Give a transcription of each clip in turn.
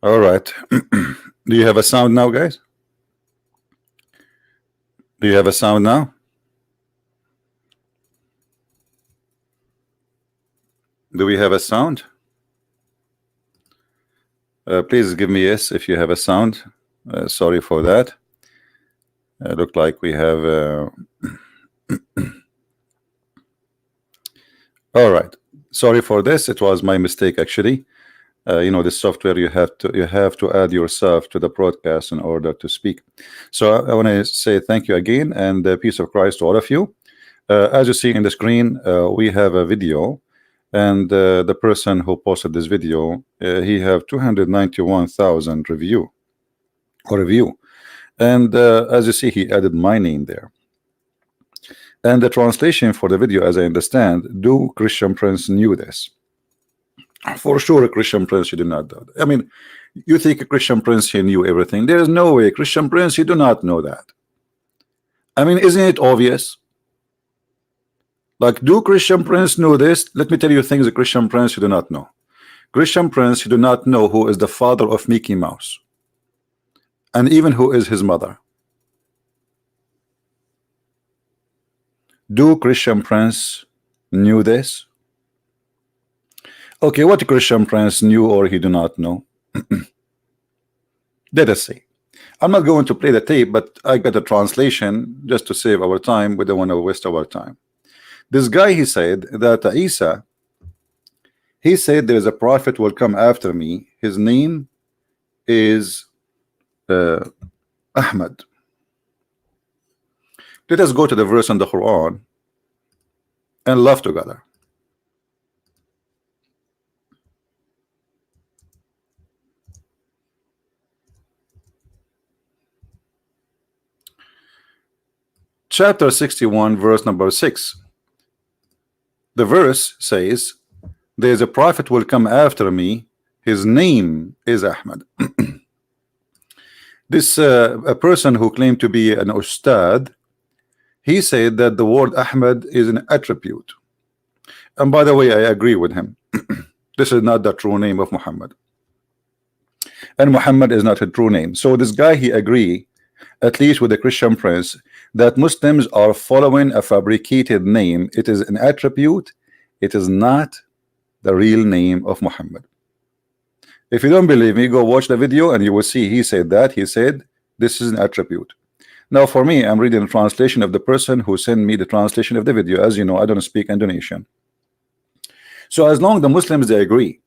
All right. Do you have a sound now, guys? Do you have a sound now? Do we have a sound? Please give me yes if you have a sound. Sorry for that. Look like we have. All right. Sorry for this. It was my mistake actually. You know, the software you have to add yourself to the broadcast in order to speak. So I want to say thank you again and peace of Christ to all of you. As you see in the screen, we have a video, and the person who posted this video, he have 291,000 review, and as you see, he added my name there. And the translation for the video, as I understand, do Christian Prince knew this? For sure, a Christian Prince, he did not do that. I mean, you think a Christian Prince, he knew everything? There is no way. Christian Prince, he do not know that. I mean, isn't it obvious? Like, do Christian Prince know this? Let me tell you things that Christian Prince you do not know. Christian Prince, you do not know who is the father of Mickey Mouse, and even who is his mother. Do Christian Prince knew this? Okay, what Christian Prince knew or he do not know? Let us see. I'm not going to play the tape, but I got a translation just to save our time. We don't want to waste our time. This guy, he said that Isa, he said there is a prophet will come after me. His name is Ahmad. Let us go to the verse in the Quran and laugh together. Chapter 61, verse number 6. The verse says, there is a prophet will come after me. His name is Ahmad. This a person who claimed to be an Ustadz, he said that the word Ahmad is an attribute. And by the way, I agree with him. This is not the true name of Muhammad, and Muhammad is not a true name. So this guy, he agree, at least with the Christian Prince, that Muslims are following a fabricated name. It is an attribute. It is not the real name of Muhammad. If you don't believe me, go watch the video and you will see he said that. He said this is an attribute. Now for me, I'm reading the translation of the person who sent me the translation of the video. As you know, I don't speak Indonesian. So as long as the Muslims, they agree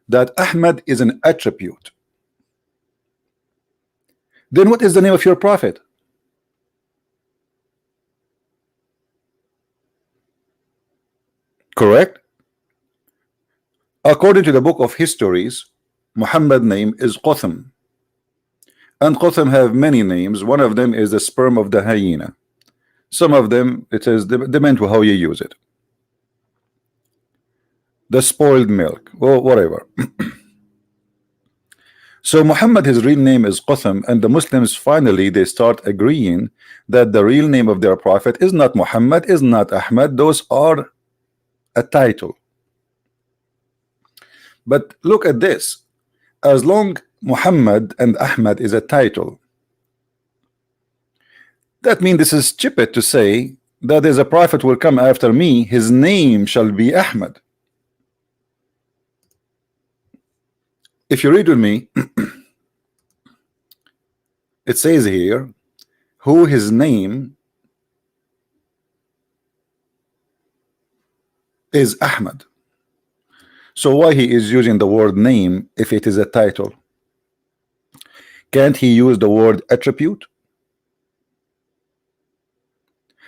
that Ahmad is an attribute, then what is the name of your prophet? Correct? According to the book of histories, Muhammad's name is Qatham, and Qatham have many names. One of them is the sperm of the hyena. Some of them, it is depend to how you use it. The spoiled milk, or whatever. So Muhammad, his real name is Qatham, and the Muslims finally they start agreeing that the real name of their prophet is not Muhammad, is not Ahmad. Those are a title. But look at this. As long Muhammad and Ahmad is a title, that means this is stupid to say that there's a prophet will come after me. His name shall be Ahmad. If you read with me, it says here who his name is Ahmad. So why he is using the word name if it is a title? Can't he use the word attribute?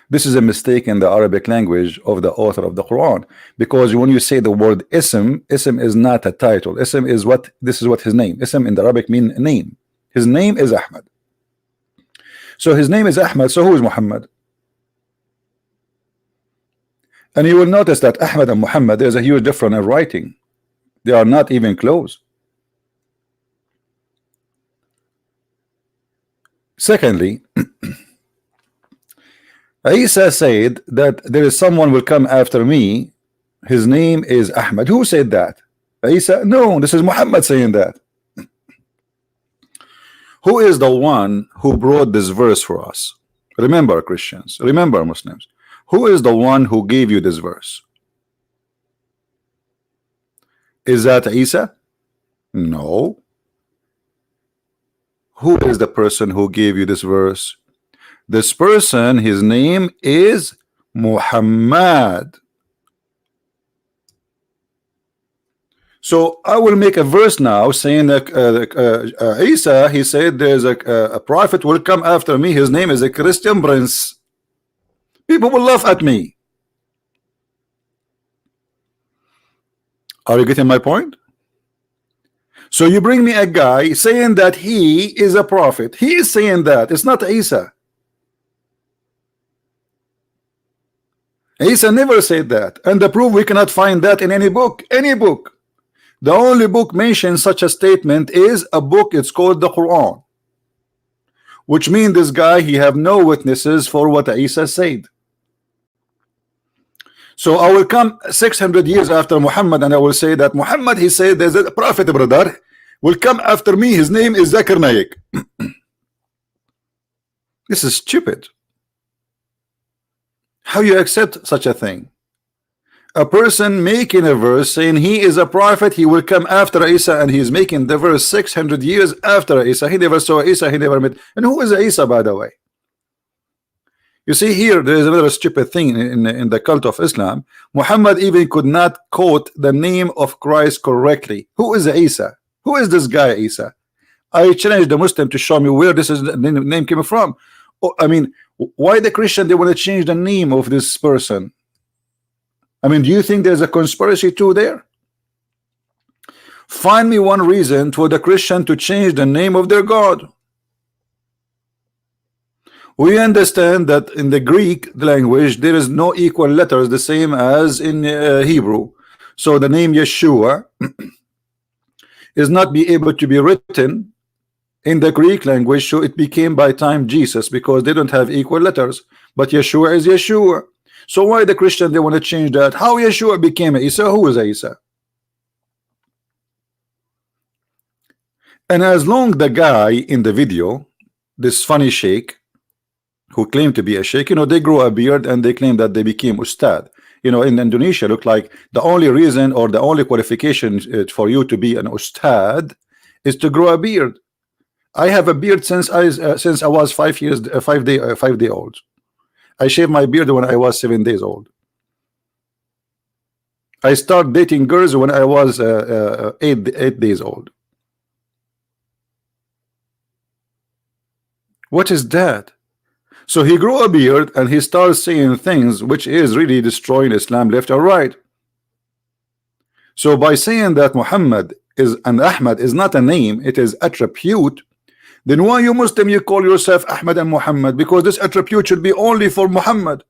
This is a mistake in the Arabic language of the author of the Quran, because when you say the word ism is not a title. Ism is what, this is what his name. Ism in the Arabic mean name. His name is Ahmad. So his name is Ahmad. So who is Muhammad? And you will notice that Ahmad and Muhammad, there's a huge difference in writing. They are not even close. Secondly, Isa said that there is someone will come after me. His name is Ahmad. Who said that? Isa? No, this is Muhammad saying that. Who is the one who brought this verse for us? Remember, Christians, remember, Muslims, who is the one who gave you this verse? Is that Isa? No. Who is the person who gave you this verse? This person, his name is Muhammad. So I will make a verse now saying that Isa, he said there's a prophet will come after me, his name is a Christian prince. People will laugh at me. Are you getting my point? So you bring me a guy saying that he is a prophet. He is saying that. It's not Isa. Isa never said that. And the proof, we cannot find that in any book. Any book. The only book mentions such a statement is a book. It's called the Quran. Which means this guy, he have no witnesses for what Isa said. So I will come 600 years after Muhammad and I will say that Muhammad, he said there's a prophet, brother, will come after me. His name is Zakir Naik. This is stupid. How you accept such a thing? A person making a verse saying he is a prophet, he will come after Isa, and he's making the verse 600 years after Isa. He never saw Isa, he never met. And who is Isa, by the way? You see, here there is another stupid thing in the cult of Islam. Muhammad even could not quote the name of Christ correctly. Who is Isa? Who is this guy Isa? I challenge the Muslim to show me where this is the name came from. Oh, I mean, why the Christian they want to change the name of this person? I mean, do you think there's a conspiracy too there? Find me one reason for the Christian to change the name of their God. We understand that in the Greek language there is no equal letters the same as in Hebrew. So the name Yeshua is not be able to be written in the Greek language, so it became by time Jesus, because they don't have equal letters. But Yeshua is Yeshua. So why the Christian they want to change that? How Yeshua became Isa? Who is Isa? And as long the guy in the video, this funny sheikh who claimed to be a sheikh, you know, they grow a beard and they claim that they became Ustadz. You know, in Indonesia, look like the only reason or the only qualification for you to be an Ustadz is to grow a beard. I have a beard since I was 5 day old. I shaved my beard when I was 7 days old. I started dating girls when I was 8 days old. What is that? So he grew a beard and he starts saying things which is really destroying Islam left or right. So by saying that Muhammad is and Ahmad is not a name, it is attribute, then why you Muslim you call yourself Ahmad and Muhammad? Because this attribute should be only for Muhammad.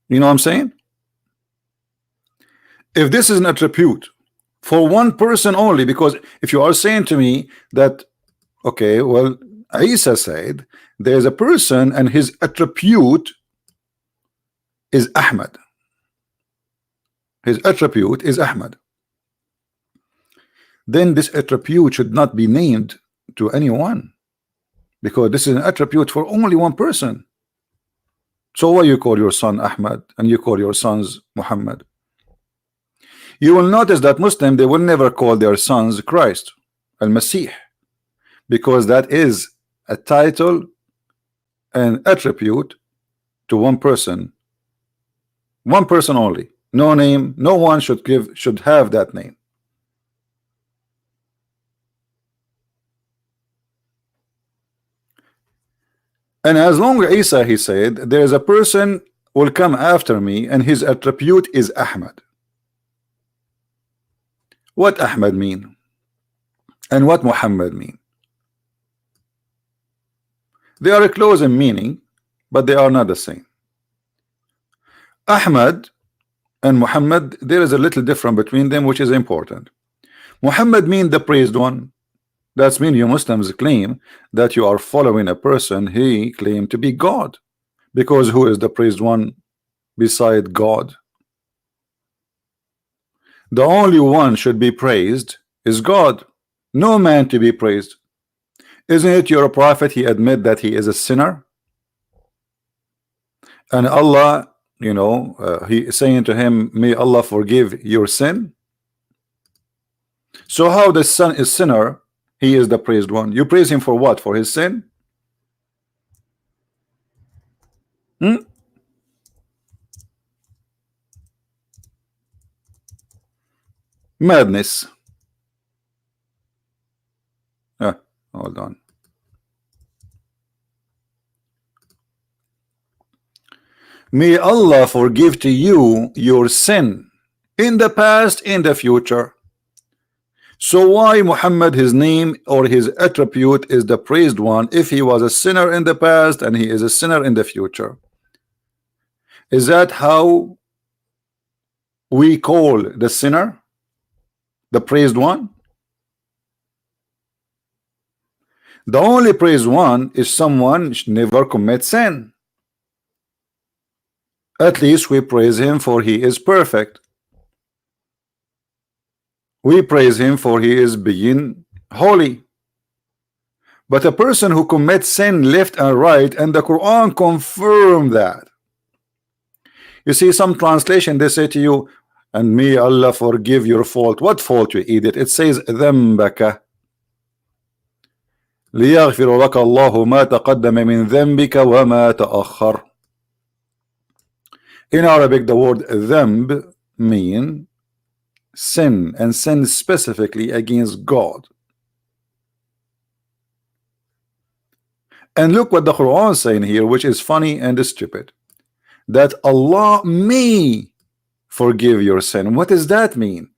You know what I'm saying? If this is an attribute for one person only, because if you are saying to me that, okay, well, Isa said there's a person and his attribute is Ahmad. His attribute is Ahmad. Then this attribute should not be named to anyone, because this is an attribute for only one person. So why you call your son Ahmad and you call your sons Muhammad? You will notice that Muslim, they will never call their sons Christ, Al-Masih, because that is a title and attribute to one person only. No name, no one should have that name. And as long as Isa, he said, there is a person will come after me and his attribute is Ahmad. What Ahmad mean? And what Muhammad mean? They are close in meaning, but they are not the same. Ahmad and Muhammad, there is a little difference between them, which is important. Muhammad means the praised one. That's mean you Muslims claim that you are following a person he claimed to be God, because who is the praised one beside God? The only one should be praised is God, no man to be praised. Isn't it your prophet? He admit that he is a sinner, and Allah, you know, he is saying to him, may Allah forgive your sin. So how the son is sinner, he is the praised one. You praise him for what? For his sin? Madness. Hold on. May Allah forgive to you your sin in the past, in the future. So why Muhammad, his name or his attribute is the praised one if he was a sinner in the past and he is a sinner in the future? Is that how we call the sinner the praised one? The only praised one is someone never commits sin. At least we praise him for he is perfect. We praise him for he is being holy. But a person who commits sin left and right, and the Quran confirm that. You see, some translation they say to you, and may Allah forgive your fault. What fault, you idiot? It says ذنبك ليغفر لك الله ما تقدم من ذنبك وما تأخر. In Arabic, the word ذنب mean sin, and sin specifically against God. And look what the Quran is saying here, which is funny and stupid, that Allah may forgive your sin. What does that mean?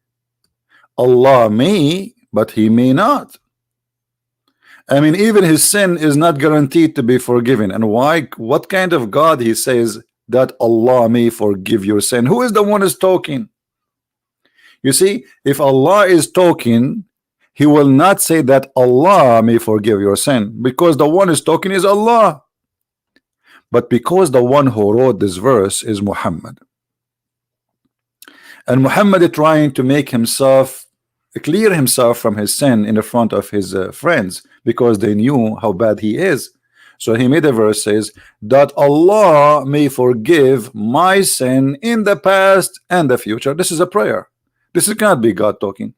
Allah may, but he may not. I mean, even his sin is not guaranteed to be forgiven. And why? What kind of God he says that Allah may forgive your sin? Who is the one who's talking? You see, if Allah is talking, he will not say that Allah may forgive your sin, because the one who's talking is Allah. But because the one who wrote this verse is Muhammad, and Muhammad is trying to make himself clear himself from his sin in the front of his friends, because they knew how bad he is. So he made a verse says that Allah may forgive my sin in the past and the future. This is a prayer. This cannot be God talking.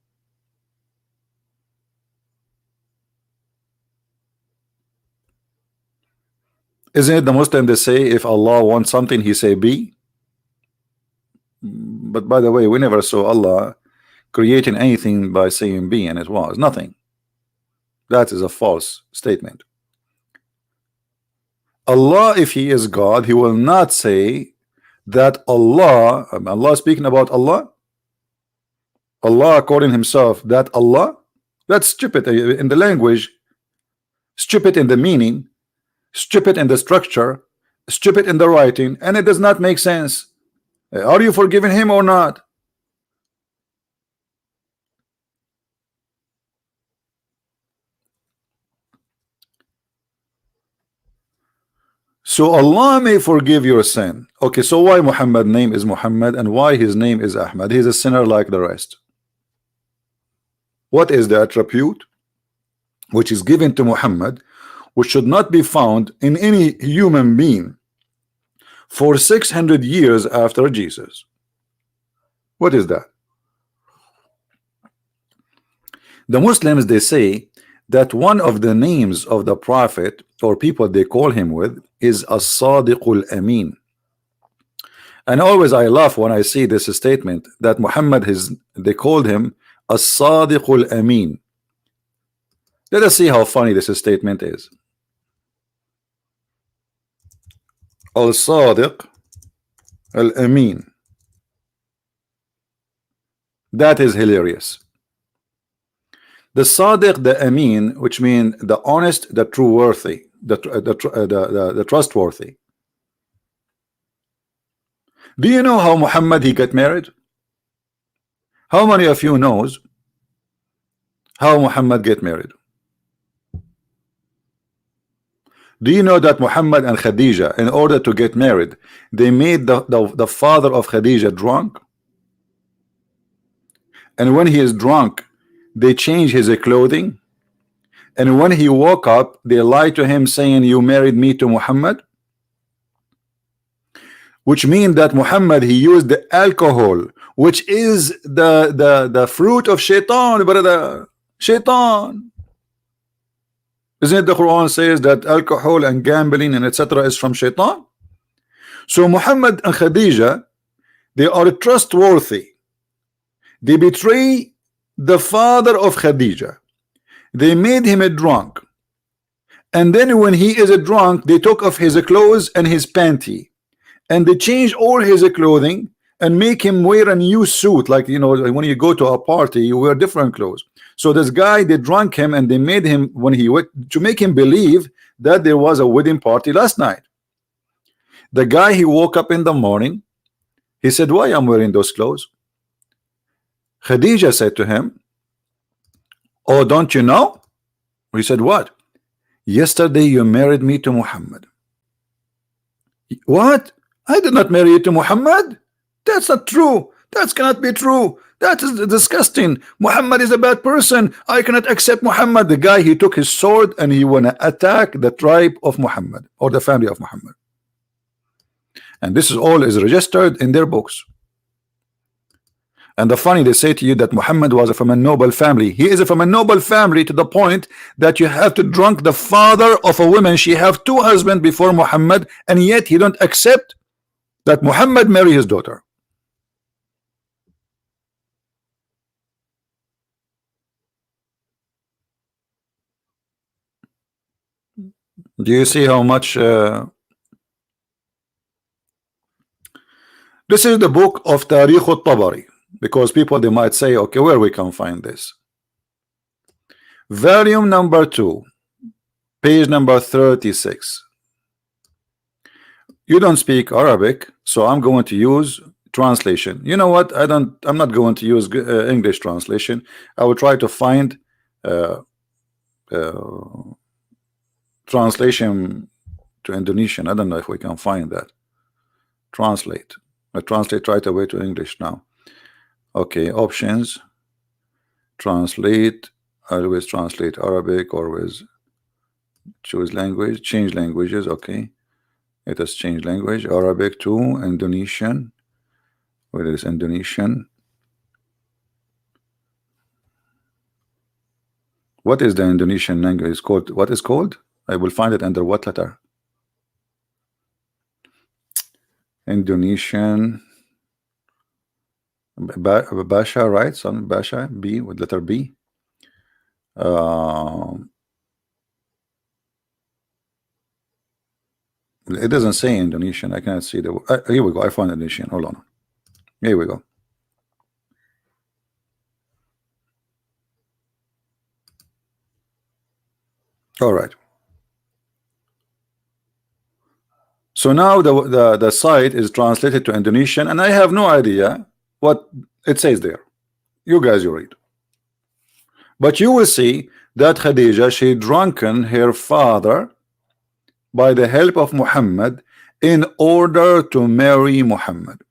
Isn't it the Muslim they say if Allah wants something he say be? But by the way, we never saw Allah creating anything by saying be, and it was nothing. That is a false statement. Allah, if he is God, he will not say that Allah speaking about Allah according himself, that Allah, that's stupid in the language, stupid in the meaning, stupid in the structure, stupid in the writing, and it does not make sense. Are you forgiving him or not? So Allah may forgive your sin. Okay, so why Muhammad's name is Muhammad and why his name is Ahmad? He's a sinner like the rest. What is the attribute which is given to Muhammad, which should not be found in any human being for 600 years after Jesus? What is that? The Muslims, they say that one of the names of the prophet or people they call him with is as-Sadiqul Amin. And always I laugh when I see this statement that Muhammad they called him as-Sadiqul Amin. Let us see how funny this statement is. Al-Sadiq Al-Amin. That is hilarious. The Sadiq, the Amin, which means the honest, the trustworthy, the trustworthy. Do you know how Muhammad he got married? How many of you knows how Muhammad get married? Do you know that Muhammad and Khadija, in order to get married, they made the father of Khadija drunk? And when he is drunk, they changed his clothing, and when he woke up, they lied to him saying, you married me to Muhammad, which means that Muhammad, he used the alcohol, which is the fruit of shaitan, brother. Shaitan. Isn't it the Quran says that alcohol and gambling and etc. is from shaitan? So Muhammad and Khadija, they are trustworthy. They betray the father of Khadija. They made him a drunk, and then when he is a drunk, they took off his clothes and his panty, and they changed all his clothing and make him wear a new suit. Like, you know, when you go to a party, you wear different clothes. So this guy, they drunk him, and they made him, when he went to make him believe that there was a wedding party last night. The guy, he woke up in the morning, he said, why I'm wearing those clothes? Khadija said to him, oh, don't you know? He said, what? Yesterday you married me to Muhammad. What? I did not marry you to Muhammad. That's not true. That cannot be true. That is disgusting. Muhammad is a bad person. I cannot accept Muhammad. The guy, he took his sword and he wanna attack the tribe of Muhammad, or the family of Muhammad. And this is all is registered in their books. And the funny, they say to you that Muhammad was from a noble family. He is from a noble family to the point that you have to drunk the father of a woman. She have two husbands before Muhammad, and yet he don't accept that Muhammad marry his daughter. Do you see how much this is the book of Tariq al-Tabari, because people, they might say, okay, where we can find this? Volume number 2, page number 36. You don't speak Arabic, so I'm going to use translation. You know what? I'm not going to use English translation. I will try to find translation to Indonesian. I don't know if we can find that. Translate. I translate right away to English now. Okay, options. Translate. Always translate Arabic, always choose language, change languages. Okay, let us change language. Arabic to Indonesian. Where is Indonesian? What is the Indonesian language? It's called, what is called? I will find it under what letter? Indonesian. Basha, right? Some Basha, B with letter B. It doesn't say Indonesian. I cannot see the. Here we go. I found Indonesian. Hold on. Here we go. All right. So now the site is translated to Indonesian, and I have no idea what it says there. You guys, you read. But you will see that Khadija, she drunken her father by the help of Muhammad in order to marry Muhammad.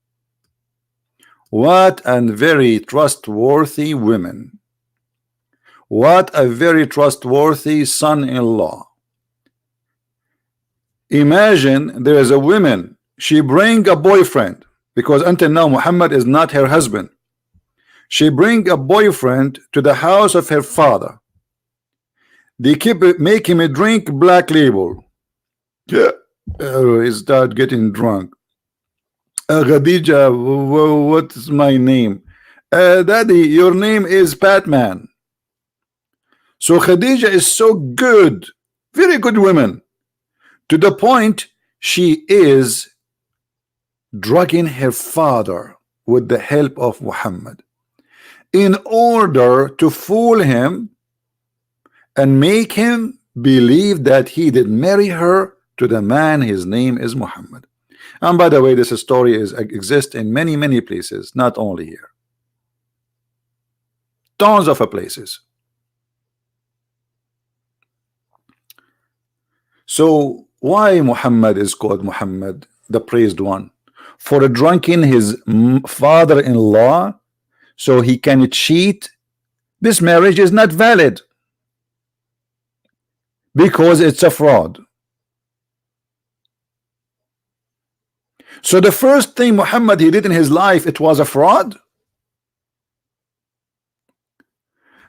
What a very trustworthy women. What a very trustworthy son-in-law. Imagine there is a woman, she bring a boyfriend, because until now Muhammad is not her husband. She bring a boyfriend to the house of her father. They keep making him drink Black Label. Yeah, he start getting drunk. Khadija, what's my name? Daddy, your name is Batman. So Khadija is so good, very good woman, to the point she is drugging her father with the help of Muhammad in order to fool him and make him believe that he did marry her to the man, his name is Muhammad. And by the way, this story exists in many places, not only here. Tons of places. So why Muhammad is called Muhammad, the praised one? For drunken his father-in-law, so he can cheat this marriage is not valid because it's a fraud. So the first thing Muhammad he did in his life, it was a fraud.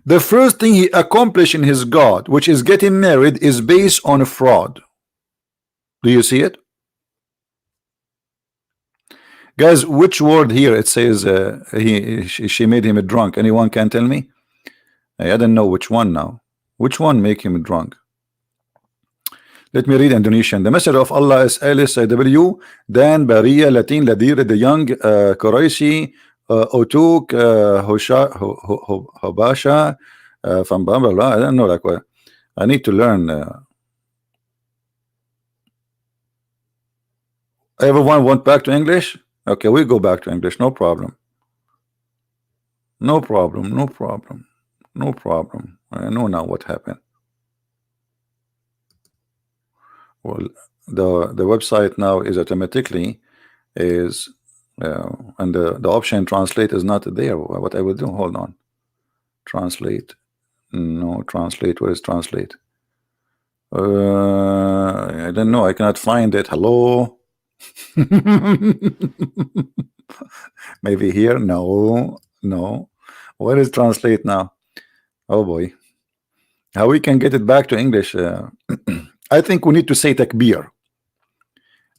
The first thing he accomplished in his God, which is getting married, is based on a fraud. Do you see it? Guys, which word here it says she made him a drunk? Anyone can tell me? I don't know which one now. Which one make him drunk? Let me read Indonesian. The messenger of Allah is LSW Dan Bariya Latin Ladir the young Quraishi Otuk Hobasha from blah blah blah. I don't know, like what I need to learn. Everyone went back to English? Okay, we go back to English, no problem. No problem, no problem, no problem. I know now what happened. Well, the website now is automatically is and the option translate is not there. What I will do, hold on. Translate. No, translate. Where is translate? I don't know. I cannot find it. Hello. Maybe here. No, no. Where is translate now? Oh boy. How we can get it back to English? I think we need to say takbir.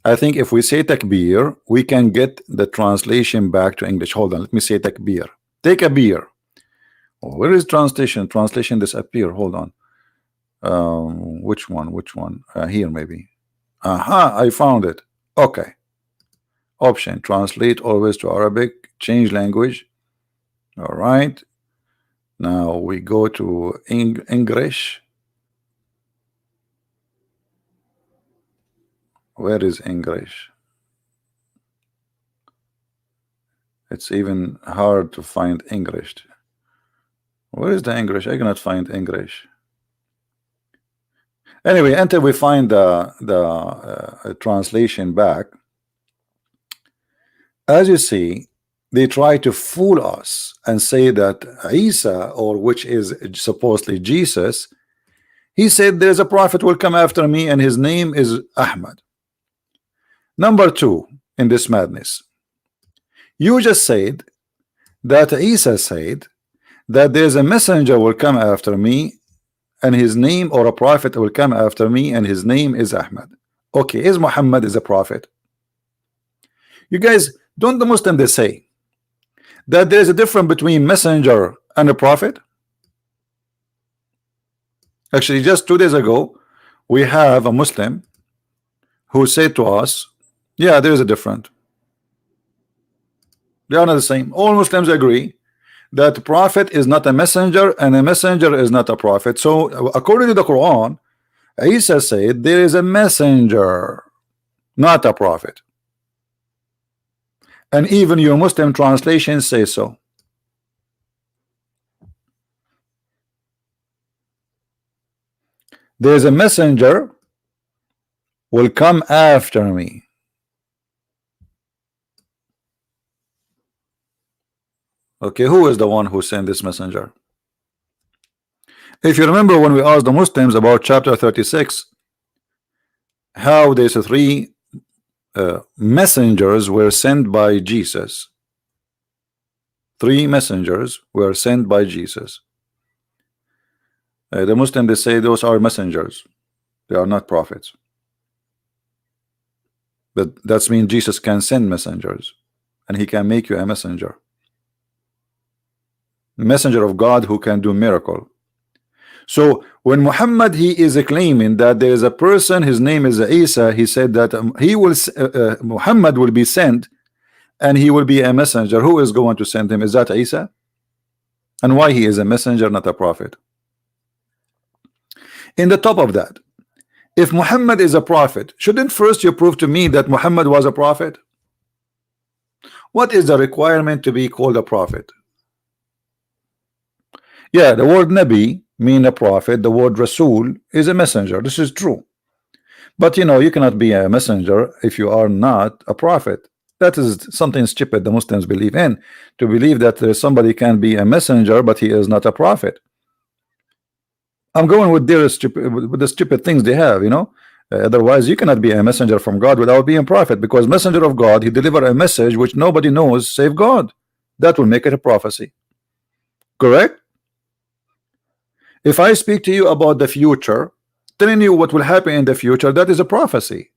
I think if we say takbir, we can get the translation back to English. Hold on, let me say takbir. Take a beer. Oh, where is translation? Translation disappear. Hold on. Which one? Which one? Here maybe. Aha, I found it. Okay. Option, translate always to Arabic, change language. All right. Now we go to English. Where is English? It's even hard to find English. Where is the English? I cannot find English. Anyway, until we find the translation back, as you see, they try to fool us and say that Isa, or which is supposedly Jesus, he said there's a prophet will come after me and his name is Ahmad. Number two, in this madness, you just said that Isa said that there's a messenger will come after me and his name, or a prophet will come after me and his name is Ahmad. Okay, is Muhammad is a prophet? You guys, don't the Muslims they say that there's a difference between messenger and a prophet? Actually, just 2 days ago, we have a Muslim who said to us, yeah, there is a difference. They are not the same. All Muslims agree that the prophet is not a messenger and a messenger is not a prophet. So according to the Quran, Isa said there is a messenger, not a prophet. And even your Muslim translations say so. There is a messenger will come after me. Okay, who is the one who sent this messenger? If you remember when we asked the Muslims about chapter 36, how there's three messengers were sent by Jesus. 3 messengers were sent by Jesus. The Muslims they say those are messengers. They are not prophets. But that means Jesus can send messengers and he can make you a messenger. Messenger of God who can do miracle. So when Muhammad he is claiming that there is a person, his name is Isa, he said that he will Muhammad will be sent and he will be a messenger. Who is going to send him? Is that Isa? And why he is a messenger, not a prophet? In the top of that, if Muhammad is a prophet, shouldn't first you prove to me that Muhammad was a prophet? What is the requirement to be called a prophet? Yeah, the word Nabi mean a prophet. The word Rasul is a messenger. This is true. But you know, you cannot be a messenger if you are not a prophet. That is something stupid the Muslims believe in, to believe that somebody can be a messenger but he is not a prophet. I'm going with their stupid, with the stupid things they have, you know. Otherwise, you cannot be a messenger from God without being a prophet, because messenger of God, he deliver a message which nobody knows save God. That will make it a prophecy. Correct? If I speak to you about the future, telling you what will happen in the future, that is a prophecy.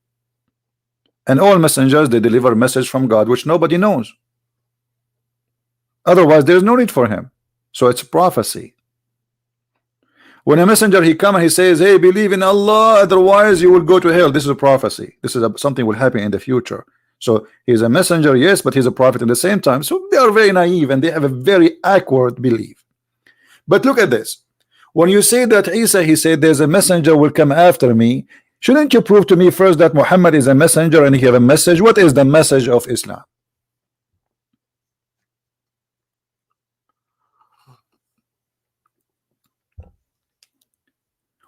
And all messengers, they deliver a message from God which nobody knows. Otherwise, there's no need for him. So it's prophecy. When a messenger he come and he says, hey, believe in Allah, otherwise you will go to hell. This is a prophecy. This is something will happen in the future. So he's a messenger, yes, but he's a prophet at the same time. So they are very naive and they have a very awkward belief. But look at this. When you say that Isa, he said there's a messenger will come after me, shouldn't you prove to me first that Muhammad is a messenger and he have a message? What is the message of Islam?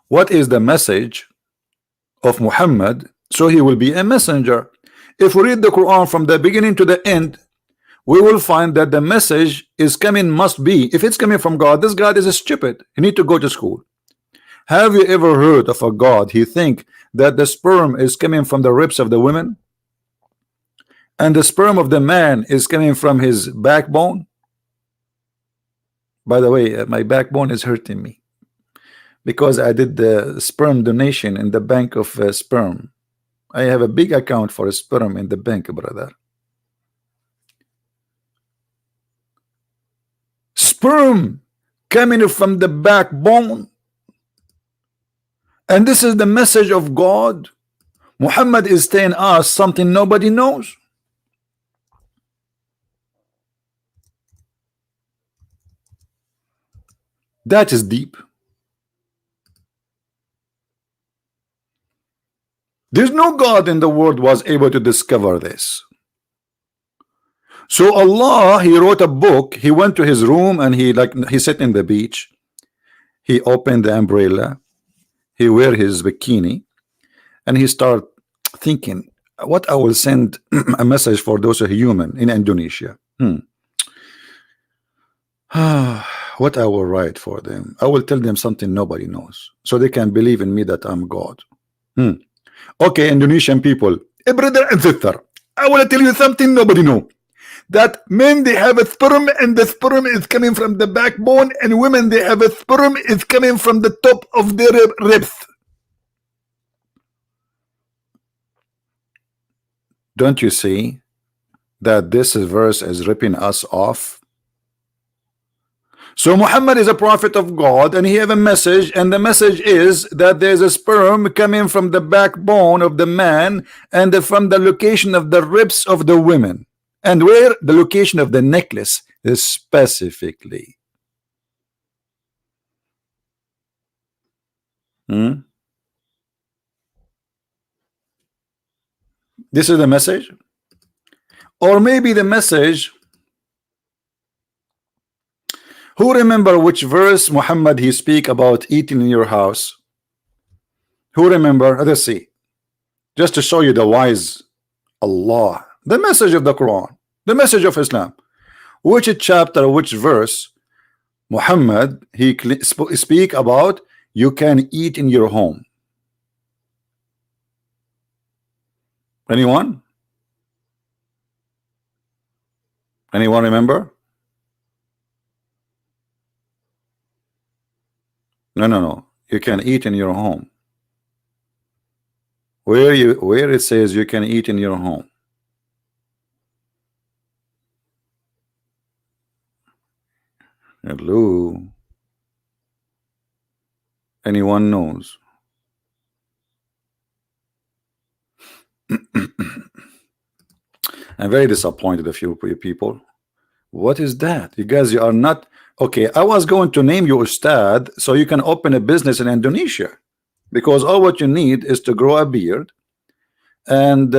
What is the message of Muhammad? So he will be a messenger. If we read the Quran from the beginning to the end, we will find that the message is coming, must be, if it's coming from God, this God is a stupid. You need to go to school. Have you ever heard of a God he think that the sperm is coming from the ribs of the women and the sperm of the man is coming from his backbone? By the way, my backbone is hurting me because I did the sperm donation in the bank of sperm. I have a big account for sperm in the bank, brother. Sperm coming from the backbone, and this is the message of God. Muhammad is telling us something nobody knows. That is deep. There's no God in the world was able to discover this. So Allah, he wrote a book. He went to his room and he sat in the beach. He opened the umbrella. He wear his bikini, and he start thinking, what I will send a message for those who are human in Indonesia. What I will write for them. I will tell them something nobody knows, so they can believe in me that I'm God. Okay, Indonesian people, brother and sister, I want to tell you something nobody know. That men, they have a sperm, and the sperm is coming from the backbone, and women, they have a sperm is coming from the top of their ribs. Don't you see that this verse is ripping us off? So Muhammad is a prophet of God, and he have a message, and the message is that there's a sperm coming from the backbone of the man and from the location of the ribs of the women. And where? The location of the necklace is specifically. This is the message. Or maybe the message. Who remember which verse Muhammad he speak about eating in your house? Who remember? Let's see. Just to show you the wise Allah. The message of the Quran. The message of Islam. Which chapter, which verse Muhammad he speak about you can eat in your home? Anyone? Anyone remember? No. You can eat in your home. Where it says you can eat in your home. Hello. Anyone knows? I'm very disappointed of you people. What is that? You guys, you are not okay. I was going to name you Ustadz so you can open a business in Indonesia, because all what you need is to grow a beard, and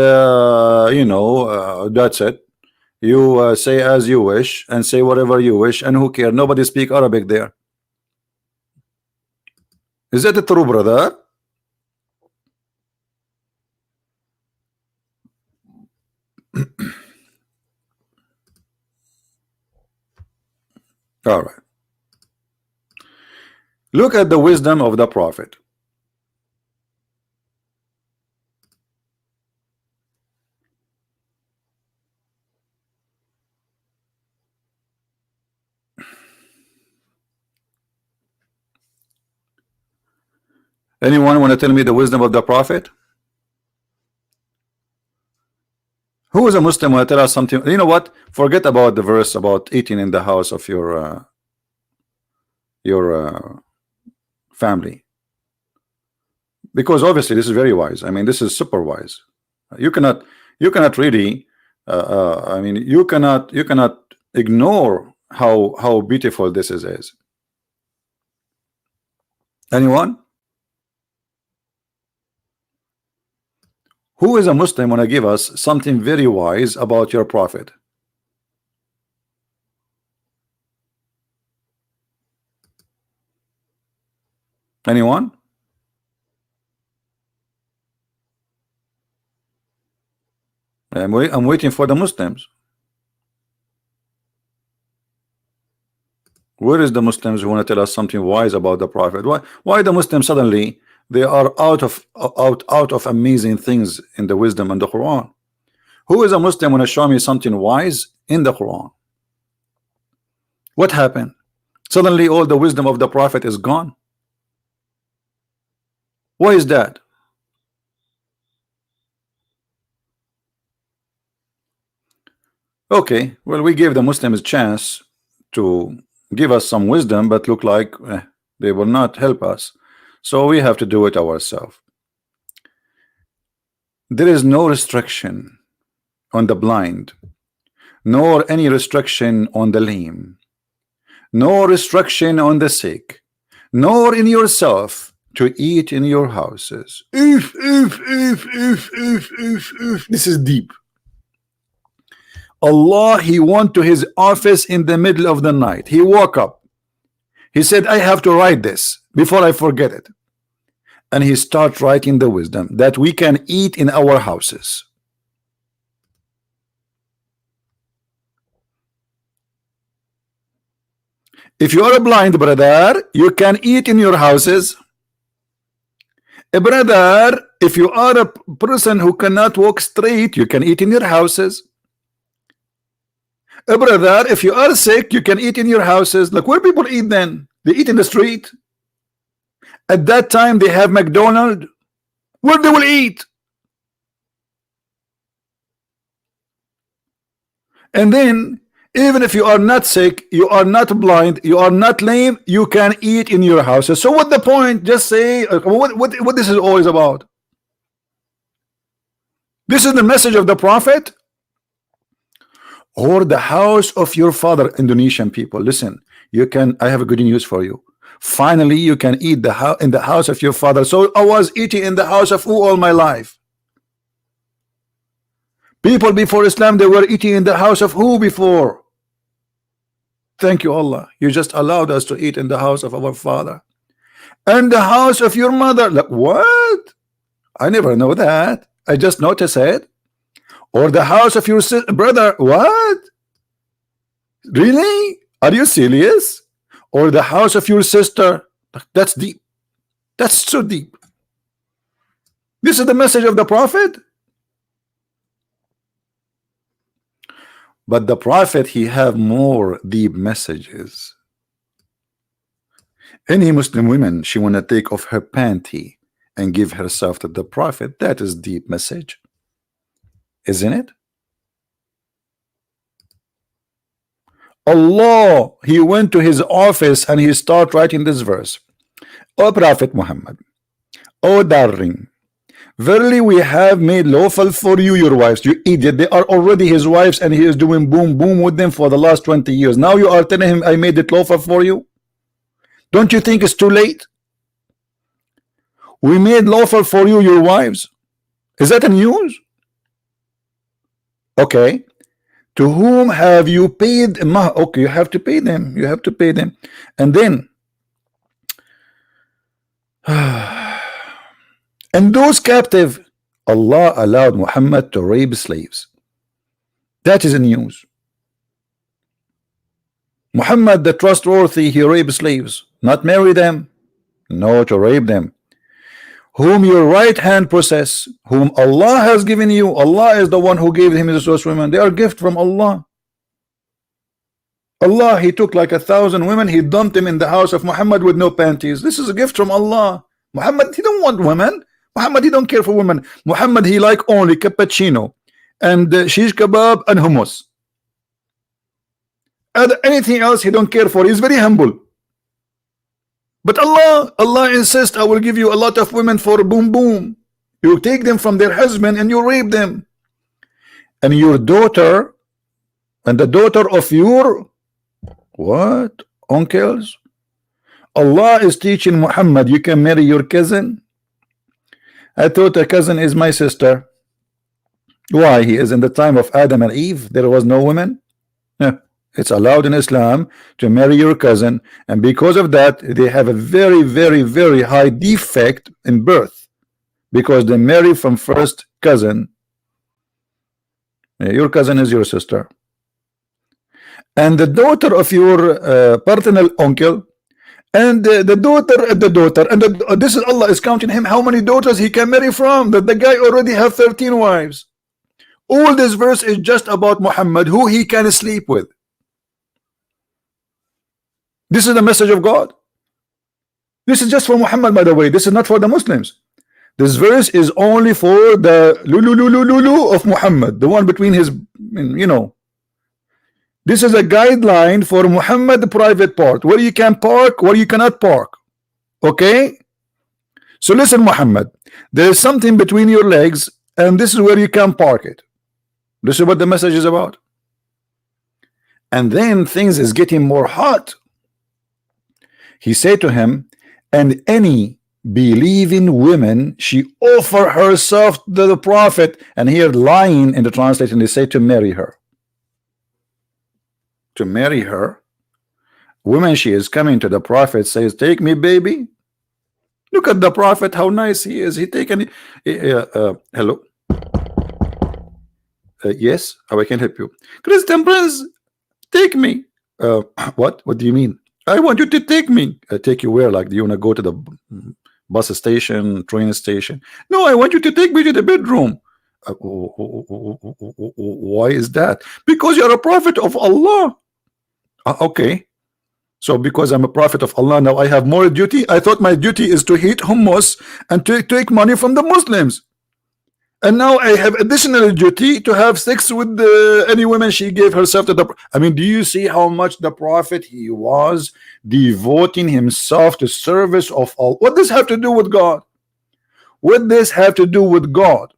you know, that's it. You say as you wish and say whatever you wish, and who care? Nobody speak Arabic there. Is that true, brother? All right. Look at the wisdom of the Prophet. Anyone want to tell me the wisdom of the Prophet? Who is a Muslim want to tell us something? You know what? Forget about the verse about eating in the house of your family, because obviously this is very wise. I mean, this is super wise. You cannot really I mean, you cannot ignore how beautiful this is. Anyone? Who is a Muslim want to give us something very wise about your Prophet? Anyone? I'm waiting for the Muslims. Where is the Muslims who want to tell us something wise about the Prophet? Why the Muslims suddenly they are out of amazing things in the wisdom and the Quran? Who is a Muslim want to show me something wise in the Quran? What happened? Suddenly all the wisdom of the Prophet is gone. Why is that? Okay, well, we gave the Muslims a chance to give us some wisdom, but look like they will not help us, so we have to do it ourselves. There is no restriction on the blind, nor any restriction on the lame, no restriction on the sick, nor in yourself to eat in your houses. This is deep. Allah, he went to his office in the middle of the night. He woke up. He said, I have to write this before I forget it. And he started writing the wisdom that we can eat in our houses. If you are a blind brother, you can eat in your houses. A brother, if you are a person who cannot walk straight, you can eat in your houses. A brother, if you are sick, you can eat in your houses. Like, where people eat then? They eat in the street. At that time, they have McDonald's. Where they will eat? And then, even if you are not sick, you are not blind, you are not lame, you can eat in your houses. So what the point? Just say what this is always about. This is the message of the Prophet. Or the house of your father. Indonesian people, listen, you can, I have a good news for you. Finally you can eat in the house of your father. So I was eating in the house of who all my life? People before Islam, they were eating in the house of who before? Thank you, Allah. You just allowed us to eat in the house of our father. And the house of your mother. Like, what? I never know that. I just noticed it. Or the house of your brother. What? Really? Are you serious? Or the house of your sister. That's deep. That's so deep. This is the message of the Prophet. But the Prophet, he have more deep messages. Any Muslim woman, she want to take off her panty and give herself to the Prophet. That is deep message, isn't it? Allah, he went to his office and he started writing this verse. O Prophet Muhammad, O darling, verily we have made lawful for you your wives. You idiot, they are already his wives and he is doing boom boom with them for the last 20 years. Now you are telling him I made it lawful for you? Don't you think it's too late? We made lawful for you your wives. Is that a news? Okay. To whom have you paid? Okay, you have to pay them. You have to pay them. And then and those captive, Allah allowed Muhammad to rape slaves. That is a news. Muhammad the trustworthy, he raped slaves, not marry them, no, to rape them. Whom your right hand possess, whom Allah has given you. Allah is the one who gave him those women. They are gift from Allah. Allah, he took like 1,000 women, he dumped them in the house of Muhammad with no panties. This is a gift from Allah. Muhammad, he don't want women. Muhammad, he don't care for women. Muhammad, he like only cappuccino and shish kebab and hummus. And anything else he don't care for. He's very humble. But Allah insists, I will give you a lot of women for boom boom. You take them from their husband and you rape them. And your daughter and the daughter of your what? Uncles? Allah is teaching Muhammad, you can marry your cousin. I thought a cousin is my sister. Why? He is in the time of Adam and Eve. There was no women. Yeah. It's allowed in Islam to marry your cousin, and because of that they have a very, very, very high defect in birth because they marry from first cousin. Your cousin is your sister, and the daughter of your paternal uncle, and the daughter, and this is Allah is counting him how many daughters he can marry from. That the guy already have 13 wives. All this verse is just about Muhammad, who he can sleep with. This is the message of God. This is just for Muhammad, by the way. This is not for the Muslims. This verse is only for the lulu of Muhammad, the one between his, you know. This is a guideline for Muhammad, the private part, where you can park, where you cannot park. Okay? So listen, Muhammad, there is something between your legs, and this is where you can park it. This is what the message is about. And then things is getting more hot. He said to him, and any believing woman, she offer herself to the prophet. And here lying in the translation, they say to marry her. To marry her. Woman, she is coming to the prophet, says, take me, baby. Look at the prophet, how nice he is. He taken hello. Yes, how I can help you? Christian Prince, take me. What do you mean? I want you to take me. Take you where? Like, do you want to go to the bus station, train station? No, I want you to take me to the bedroom. Why is that? Because you're a prophet of Allah. Okay. So because I'm a prophet of Allah, now I have more duty. I thought my duty is to eat hummus and to take money from the Muslims. And now I have additional duty to have sex with any woman she gave herself to the. I mean, do you see how much the prophet he was devoting himself to service of all? What does this have to do with God? What does this have to do with God?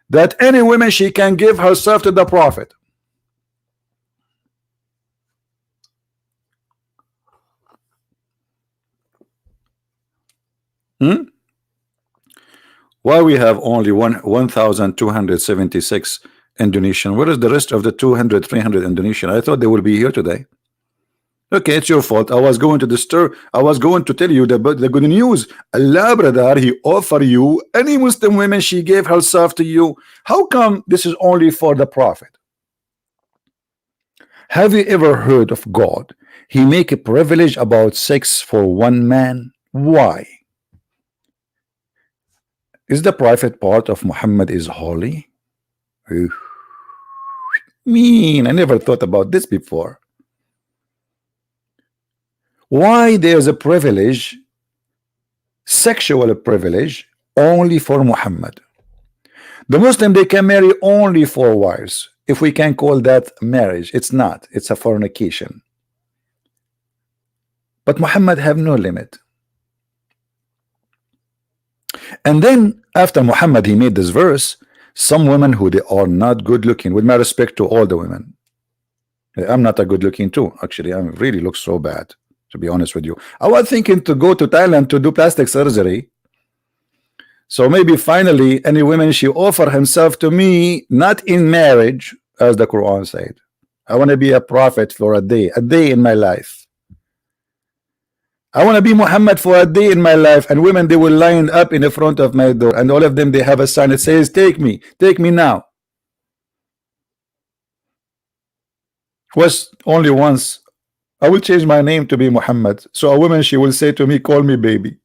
That any woman she can give herself to the prophet. Why we have only 1,276 Indonesian? Where is the rest of the 200, 300 Indonesian? I thought they will be here today. Okay, it's your fault. I was going to disturb. I was going to tell you the good news. Allah, brother, he offer you any Muslim woman, she gave herself to you. How come this is only for the prophet? Have you ever heard of God? He make a privilege about sex for one man. Why? Is the private part of Muhammad is holy? Mean, I never thought about this before. Why there's a privilege, sexual privilege, only for Muhammad? The Muslim, they can marry only 4 wives. If we can call that marriage, it's not. It's a fornication. But Muhammad have no limit. And then after Muhammad, he made this verse, some women who they are not good looking, with my respect to all the women. I'm not a good looking too. Actually, I really look so bad, to be honest with you. I was thinking to go to Thailand to do plastic surgery. So maybe finally any women she offer himself to me, not in marriage, as the Quran said. I want to be a prophet for a day in my life. I want to be Muhammad for a day in my life, and women, they will line up in the front of my door, and all of them, they have a sign that says, take me now. Was only once I will change my name to be Muhammad. So a woman, she will say to me, call me baby.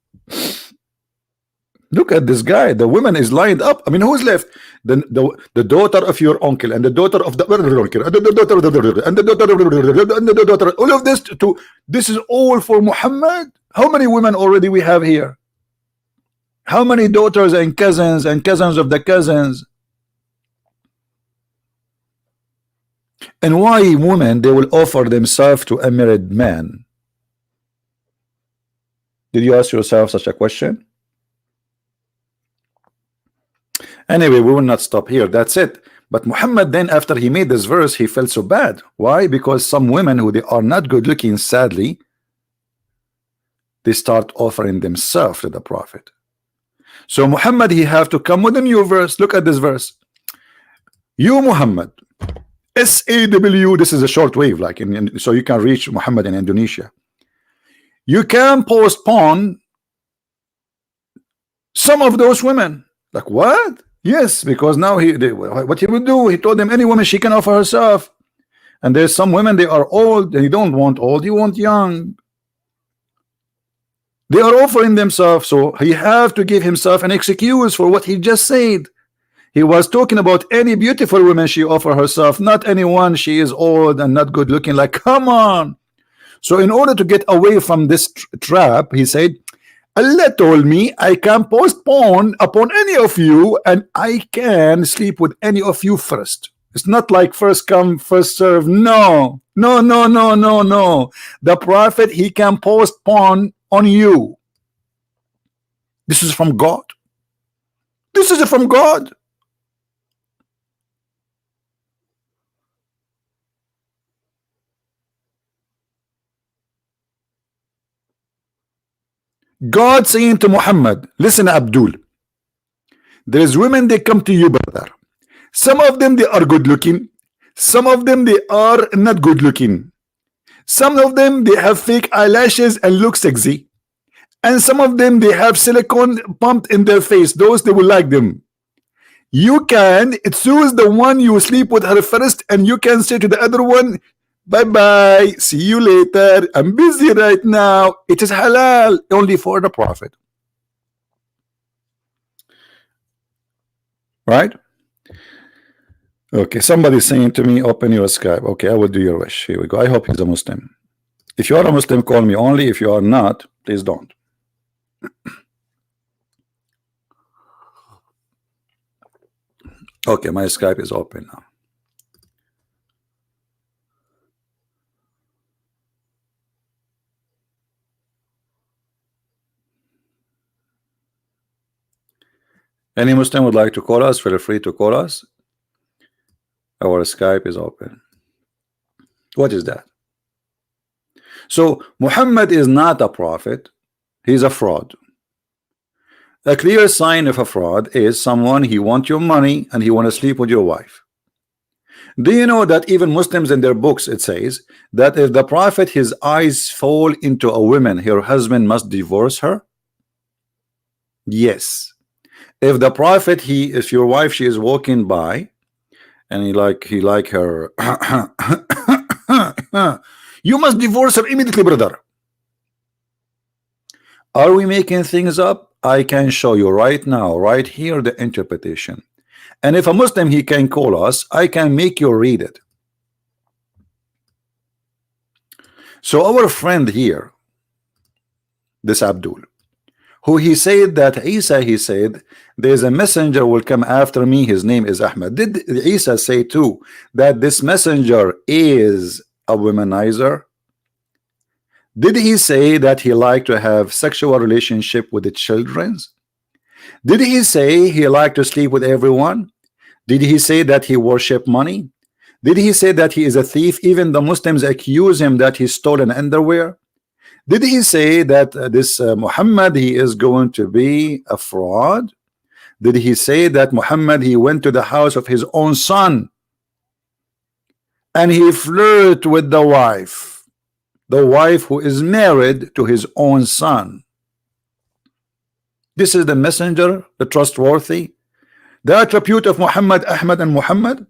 Look at this guy. The woman is lined up. I mean, who's left? The daughter of your uncle, and the daughter of the uncle, and the daughter of the, and the daughter and the daughter. All of this to this is all for Muhammad. How many women already we have here? How many daughters and cousins of the cousins? And why women, they will offer themselves to a married man? Did you ask yourself such a question? Anyway, we will not stop here. That's it. But Muhammad, then after he made this verse, he felt so bad. Why? Because some women who they are not good looking, sadly, they start offering themselves to the Prophet. So Muhammad, he have to come with a new verse. Look at this verse. You Muhammad, SAW, this is a short wave, like so you can reach Muhammad in Indonesia. You can postpone some of those women. Like what? Yes, because now what he would do, he told them any woman she can offer herself. And there's some women, they are old, and you don't want old, you want young. They are offering themselves, so he have to give himself an excuse for what he just said. He was talking about any beautiful woman she offer herself, not anyone she is old and not good looking. Like, come on. So in order to get away from this trap, he said, Allah told me I can postpone upon any of you, and I can sleep with any of you first. It's not like first come, first serve. No, no, no, no, no, no. The Prophet, he can postpone on you. This is from God. This is from God. God saying to Muhammad, listen, Abdul, there is women, they come to you, brother. Some of them, they are good looking. Some of them, they are not good looking. Some of them, they have fake eyelashes and look sexy. And some of them, they have silicone pumped in their face. Those, they will like them. You can choose the one you sleep with her first, and you can say to the other one, bye-bye, see you later, I'm busy right now. It is halal only for the Prophet. Right? Okay, somebody's saying to me, open your Skype. Okay, I will do your wish. Here we go. I hope he's a Muslim. If you are a Muslim, call me only. If you are not, please don't. Okay, my Skype is open now. Any Muslim would like to call us, feel free to call us. Our Skype is open. What is that? So Muhammad is not a prophet. He's a fraud. A clear sign of a fraud is someone, he wants your money and he want to sleep with your wife. Do you know that even Muslims in their books, it says that if the Prophet, his eyes fall into a woman, her husband must divorce her? Yes. If the Prophet, if your wife, she is walking by and he like her you must divorce her immediately, brother. Are we making things up? I can show you right now, right here, the interpretation. And if a Muslim, he can call us, I can make you read it. So our friend here, this Abdul, who he said that Isa, he said, there's a messenger will come after me, his name is Ahmed. Did Isa say too that this messenger is a womanizer? Did he say that he liked to have sexual relationship with the children? Did he say he liked to sleep with everyone? Did he say that he worship money? Did he say that he is a thief? Even the Muslims accuse him that he stole an underwear. Did he say that this Muhammad, he is going to be a fraud? Did he say that Muhammad, he went to the house of his own son and he flirted with the wife who is married to his own son? This is the messenger, the trustworthy, the attribute of Muhammad, Ahmad, and Muhammad.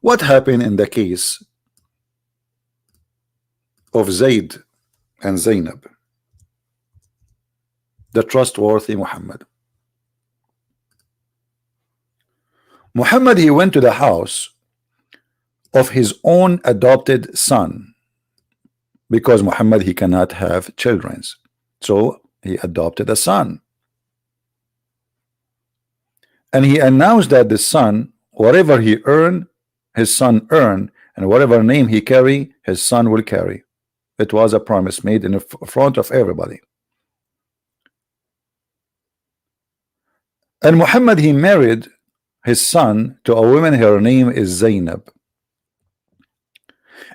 What happened in the case of Zayd and Zainab, the trustworthy Muhammad. Muhammad, he went to the house of his own adopted son, because Muhammad, he cannot have children, so he adopted a son, and he announced that the son, whatever he earned, his son earned, and whatever name he carry, his son will carry. It was a promise made in front of everybody. And Muhammad, he married his son to a woman, her name is Zainab.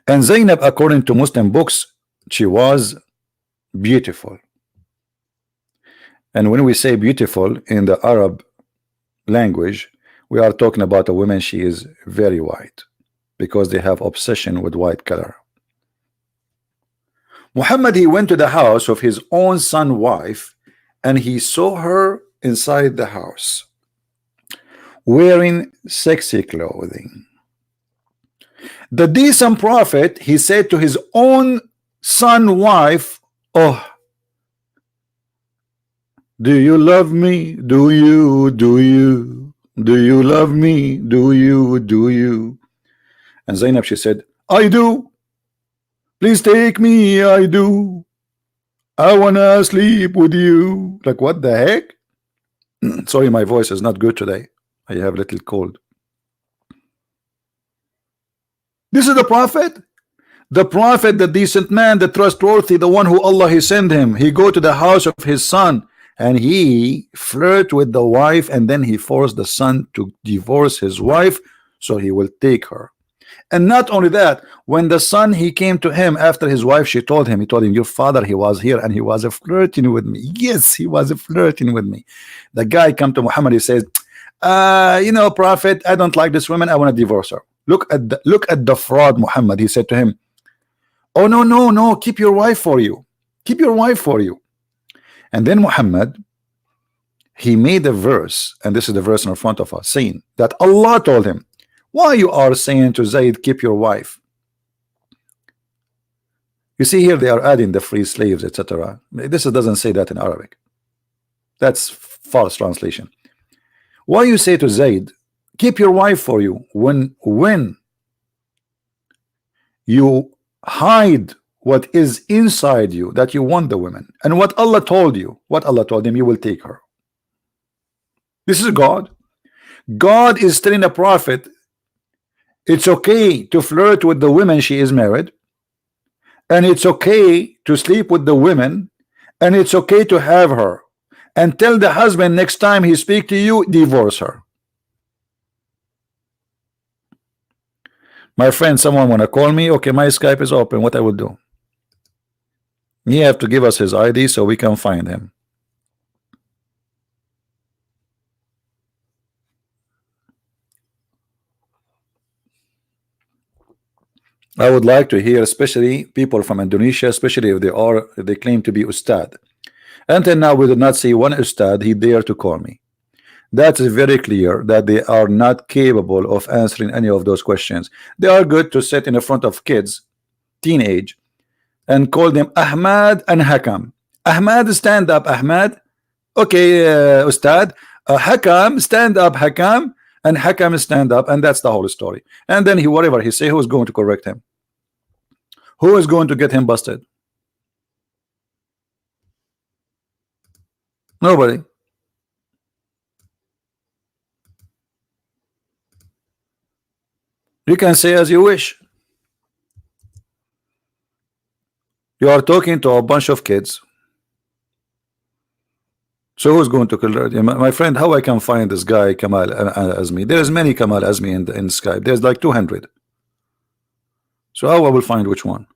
And Zainab, according to Muslim books, she was beautiful. And when we say beautiful in the Arab language, we are talking about a woman, she is very white, because they have obsession with white color. Muhammad, he went to the house of his own son wife, and he saw her inside the house wearing sexy clothing. The decent prophet, he said to his own son wife, oh, do you love me? Do you love me? Do you? And Zainab, she said, I do. Please take me, I do. I wanna sleep with you. Like, what the heck? Sorry, my voice is not good today. I have a little cold. This is the prophet, the decent man, the trustworthy, the one who Allah he sent him. He go to the house of his son and he flirt with the wife, and then he forced the son to divorce his wife so he will take her. And not only that, when the son he came to him after his wife, he told him, your father, he was here and he was flirting with me. Yes, he was flirting with me. The guy come to Muhammad, he says, prophet, I don't like this woman, I want to divorce her. Look at the fraud, Muhammad. He said to him, oh no, keep your wife for you, and then Muhammad, he made a verse, and this is the verse in front of us, saying that Allah told him, why you are saying to Zayd, keep your wife? You see here they are adding the free slaves, etc. This doesn't say that in Arabic. That's false translation. Why you say to Zayd, keep your wife for you, when you hide what is inside you, that you want the woman, and what Allah told him, you will take her. This is God. God is telling the prophet, it's okay to flirt with the women she is married, and it's okay to sleep with the women, and it's okay to have her, and tell the husband next time he speak to you, divorce her. My friend, someone wanna call me? Okay, my Skype is open. What I will do? He have to give us his ID so we can find him. I would like to hear, especially people from Indonesia, especially if they claim to be Ustad. Until now, we did not see one Ustad he dare to call me. That is very clear that they are not capable of answering any of those questions. They are good to sit in front of kids, teenage, and call them Ahmad and Hakam. Ahmad, stand up, Ahmad. Okay, Ustad. Hakam, stand up, Hakam. And Hakam, stand up. And that's the whole story. And then whatever he say, who is going to correct him? Who is going to get him busted? Nobody. You can say as you wish. You are talking to a bunch of kids. So who's going to collect? My friend, how I can find this guy Kamal Azmi? There's many Kamal Azmi in Skype. There's like 200. So how I will find which one?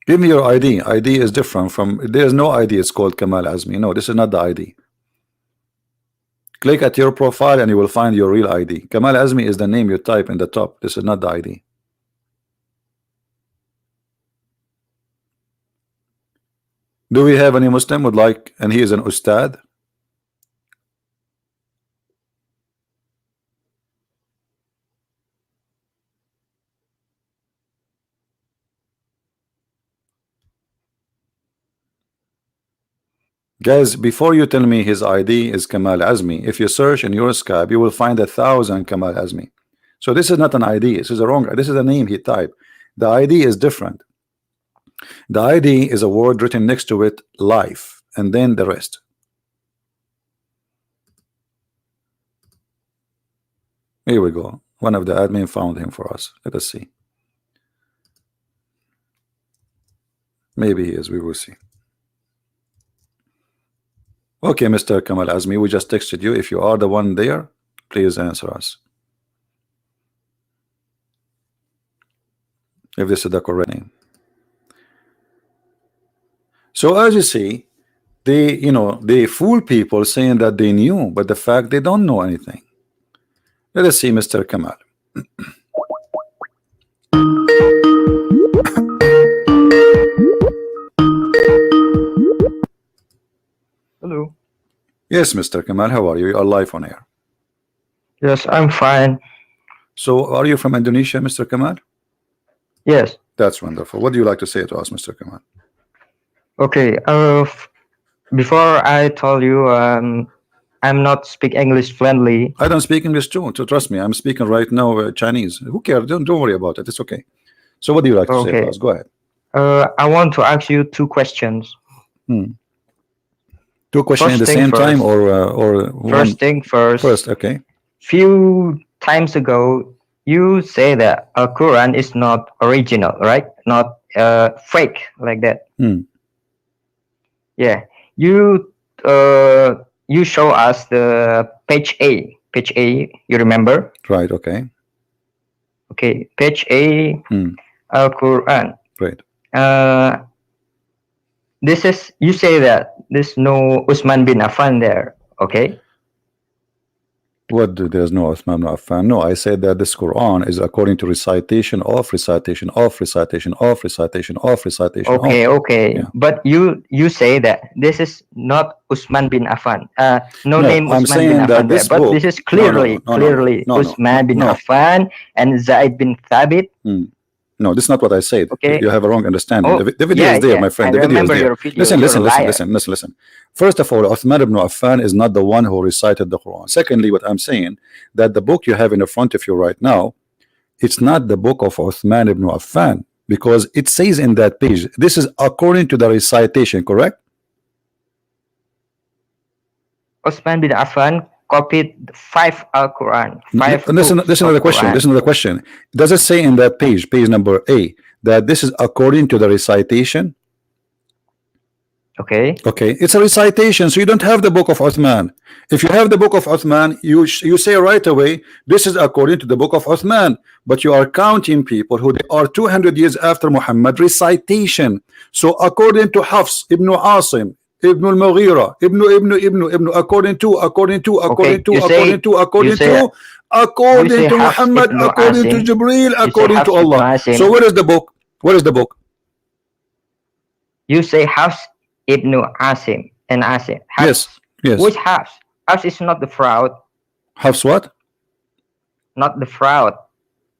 Give me your ID. ID is different from. There's no ID. It's called Kamal Azmi. No, this is not the ID. Click at your profile and you will find your real ID. Kamal Azmi is the name you type in the top. This is not the ID. Do we have any Muslim would like, and he is an Ustad? Guys, before you tell me his ID is Kamal Azmi, if you search in your Skype, you will find 1,000 Kamal Azmi. So this is not an ID. This is a wrong. This is a name he typed. The ID is different. The ID is a word written next to it, life, and then the rest. Here we go. One of the admin found him for us. Let us see. Maybe he is. We will see. Okay, Mr. Kamal Azmi, we just texted you. If you are the one there, please answer us. If this is the correct name. So as you see, they fool people saying that they knew, but the fact they don't know anything. Let us see, Mr. Kamal. Hello. Yes, Mr. Kamal, how are you? You are live on air. Yes, I'm fine. So are you from Indonesia, Mr. Kamal? Yes. That's wonderful. What do you like to say to us, Mr. Kamal? Okay. Before I told you, I'm not speak English fluently. I don't speak English too, so trust me. I'm speaking right now Chinese. Who cares? Don't worry about it. It's okay. So what do you like to say to us? Go ahead. I want to ask you two questions. Two questions at the same time, or first thing first. First, okay. Few times ago, you say that Quran is not original, right? Not fake like that. Yeah. You show us the page A. Page A. You remember? Right. Okay. Okay. Page A. Quran. Right. This is, you say that there's no Uthman bin Affan there, okay? What? There's no Uthman bin Affan? No, I said that this Quran is according to recitation of recitation of recitation of recitation of recitation. Okay, of. okay. Yeah. But you say that this is not Uthman bin Affan. No name Uthman bin Affan there, but this is clearly Uthman bin Affan and Zaid bin Thabit. No, this is not what I said. Okay. You have a wrong understanding. The video is there, my friend. The video is there. Listen. First of all, Uthman ibn Affan is not the one who recited the Quran. Secondly, what I'm saying, that the book you have in front of you right now, it's not the book of Uthman ibn Affan, because it says in that page, this is according to the recitation, correct? Uthman bin Affan copied 5 Al-Quran. Listen to the question. Listen to the question. Does it say in that page number A, that this is according to the recitation? Okay. Okay. It's a recitation, so you don't have the book of Uthman. If you have the book of Uthman, you say right away, this is according to the book of Uthman. But you are counting people who they are 200 years after Muhammad, recitation. So according to Hafs ibn Asim, Ibn al-Mughira, Ibn, according to Muhammad, according to Jibreel, according to Allah. So where is the book? Where is the book? You say Hafs ibn Asim and Asim. Yes. Which Hafs? Hafs is not the fraud. Hafs what? Not the fraud.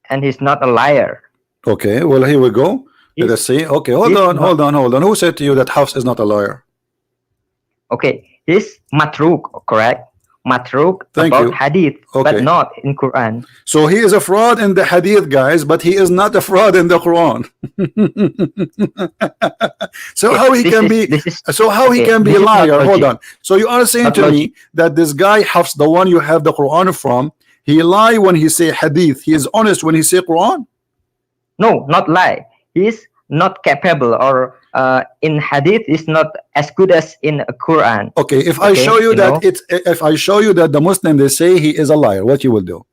And he's not a liar. Okay, well, here we go. Let us see. Okay, hold on. Who said to you that Hafs is not a liar? Okay, he's matruk, correct? Matruk about hadith, but not in Quran. So he is a fraud in the hadith, guys, but he is not a fraud in the Quran. So how he can be? So how he can be a liar? Hold on. So you are saying to me that this guy Hafs, the one you have the Quran from, he lie when he say hadith. He is honest when he say Quran. No, not lie. He is not capable, or in hadith is not as good as in Quran. Okay, if I show you that if I show you that the Muslim they say he is a liar, what you will do?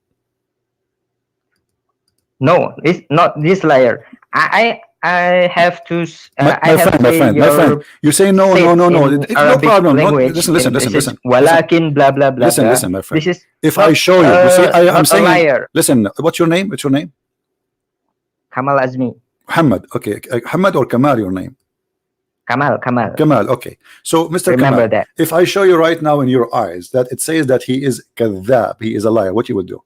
No, it's not this liar. I have to. My friend. You say no. No problem. Listen. Walakin blah blah blah. Listen, my friend. This is if I show you, you see, I'm saying. Liar. Listen, what's your name? What's your name? Kamal Azmi. Muhammad. Okay, Muhammad or Kamal, your name? Kamal. Okay. So, Mr. Remember Kamal, that. if I show you right now in your eyes that it says that he is kadhab, he is a liar, what you would do?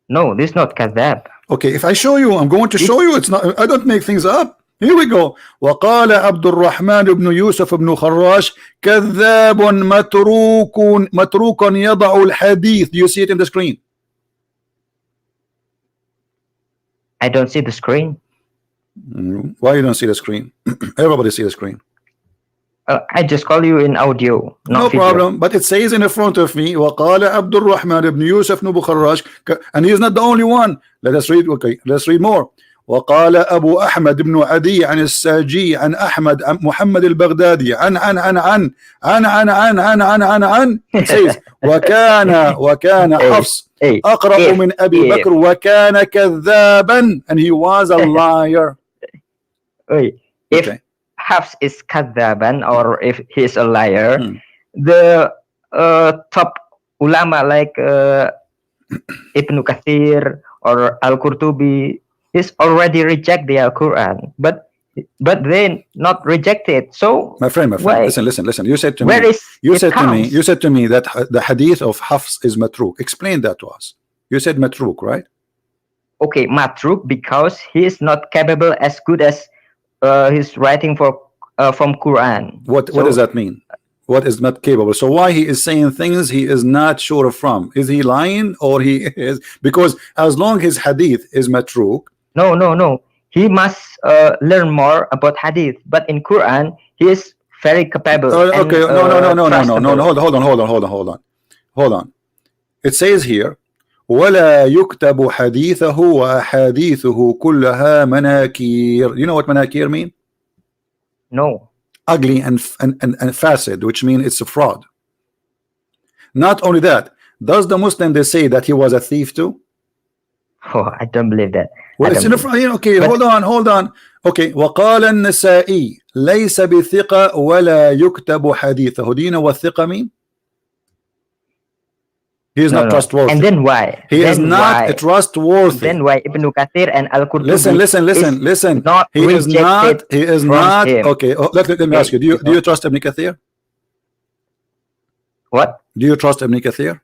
No, this is not kadhab. Okay, if I show you, I'm going to show you. It's not. I don't make things up. Here we go. وقال عبد الرحمن بن يوسف بن خراش كذاب متروك يضع الحديث. Do you see it in the screen? I don't see the screen. Why you don't see the screen? Everybody see the screen. I just call you in audio. No problem, but it says in front of me وقال عبد الرحمن بن يوسف بن خراش, and he is not the only one. Let us read. Okay, let's read more. وقال أبو أحمد بن عدي عن الساجي عن أحمد عن محمد البغدادي عن it says وكان حفص أقرأ من أبي بكر وكان كذابا, and he was a liar. If Hafs is kadhaban, or if he is a liar, the top ulama like Ibn Kathir or Al-Qurtubi is already reject the Quran, but they not reject it. So my friend, listen. You said to me, you said to me that the hadith of Hafs is matruk. Explain that to us. You said matruk, right? Okay, matruk because he is not capable as good as his writing from Quran. What does that mean? What is not capable? So why he is saying things he is not sure from? Is he lying or he is? Because as long as hadith is matruk. No. He must learn more about hadith. But in Quran, he is very capable. Okay, no. Hold on. It says here, ولا يكتب حديثه وأحاديثه كلها مناكير. You know what manakir mean? No. Ugly and facet, which means it's a fraud. Not only that, does the Muslim they say that he was a thief too? Oh, I don't believe that. Well, it's in the front. Okay, but, hold on. Okay, وقال النسائي ليس بثقة ولا يكتب حديثه. Do you know what ثقة mean? He is not trustworthy. And then why? He is not trustworthy. Then why Ibn Kathir and Al-Qurtubi listen. He is not. Okay, let me ask you. Do you trust Ibn Kathir? What? Do you trust Ibn Kathir?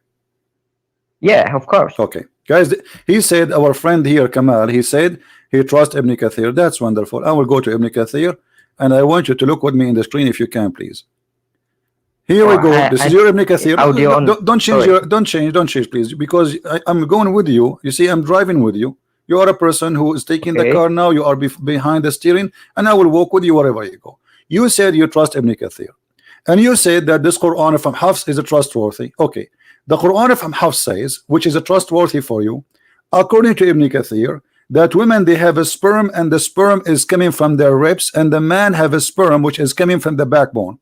Yeah, of course. Okay, guys, he said, our friend here, Kamal, he said he trusts Ibn Kathir. That's wonderful. I will go to Ibn Kathir, and I want you to look with me in the screen if you can, please. Here we go. This is your Ibn Kathir. Don't change, please, because I'm going with you. You see, I'm driving with you. You are a person who is taking the car now. You are behind the steering, and I will walk with you wherever you go. You said you trust Ibn Kathir, and you said that this Quran from Hafs is a trustworthy. Okay, the Quran from Hafs says, which is a trustworthy for you, according to Ibn Kathir, that women they have a sperm, and the sperm is coming from their ribs, and the man have a sperm which is coming from the backbone.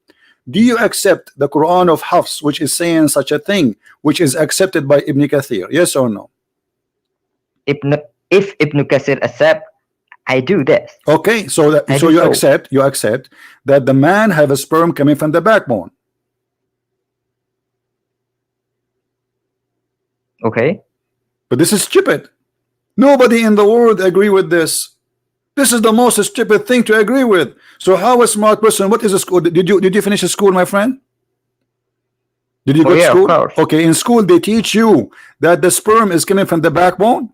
Do you accept the Quran of Hafs, which is saying such a thing, which is accepted by Ibn Kathir? Yes or no? If Ibn Kathir accept, I do this. Okay, so you accept that the man have a sperm coming from the backbone. Okay. But this is stupid. Nobody in the world agree with this. This is the most stupid thing to agree with. So how a smart person, what is a school? Did you finish a school, my friend? Did you go to school? Of course. Okay, in school they teach you that the sperm is coming from the backbone.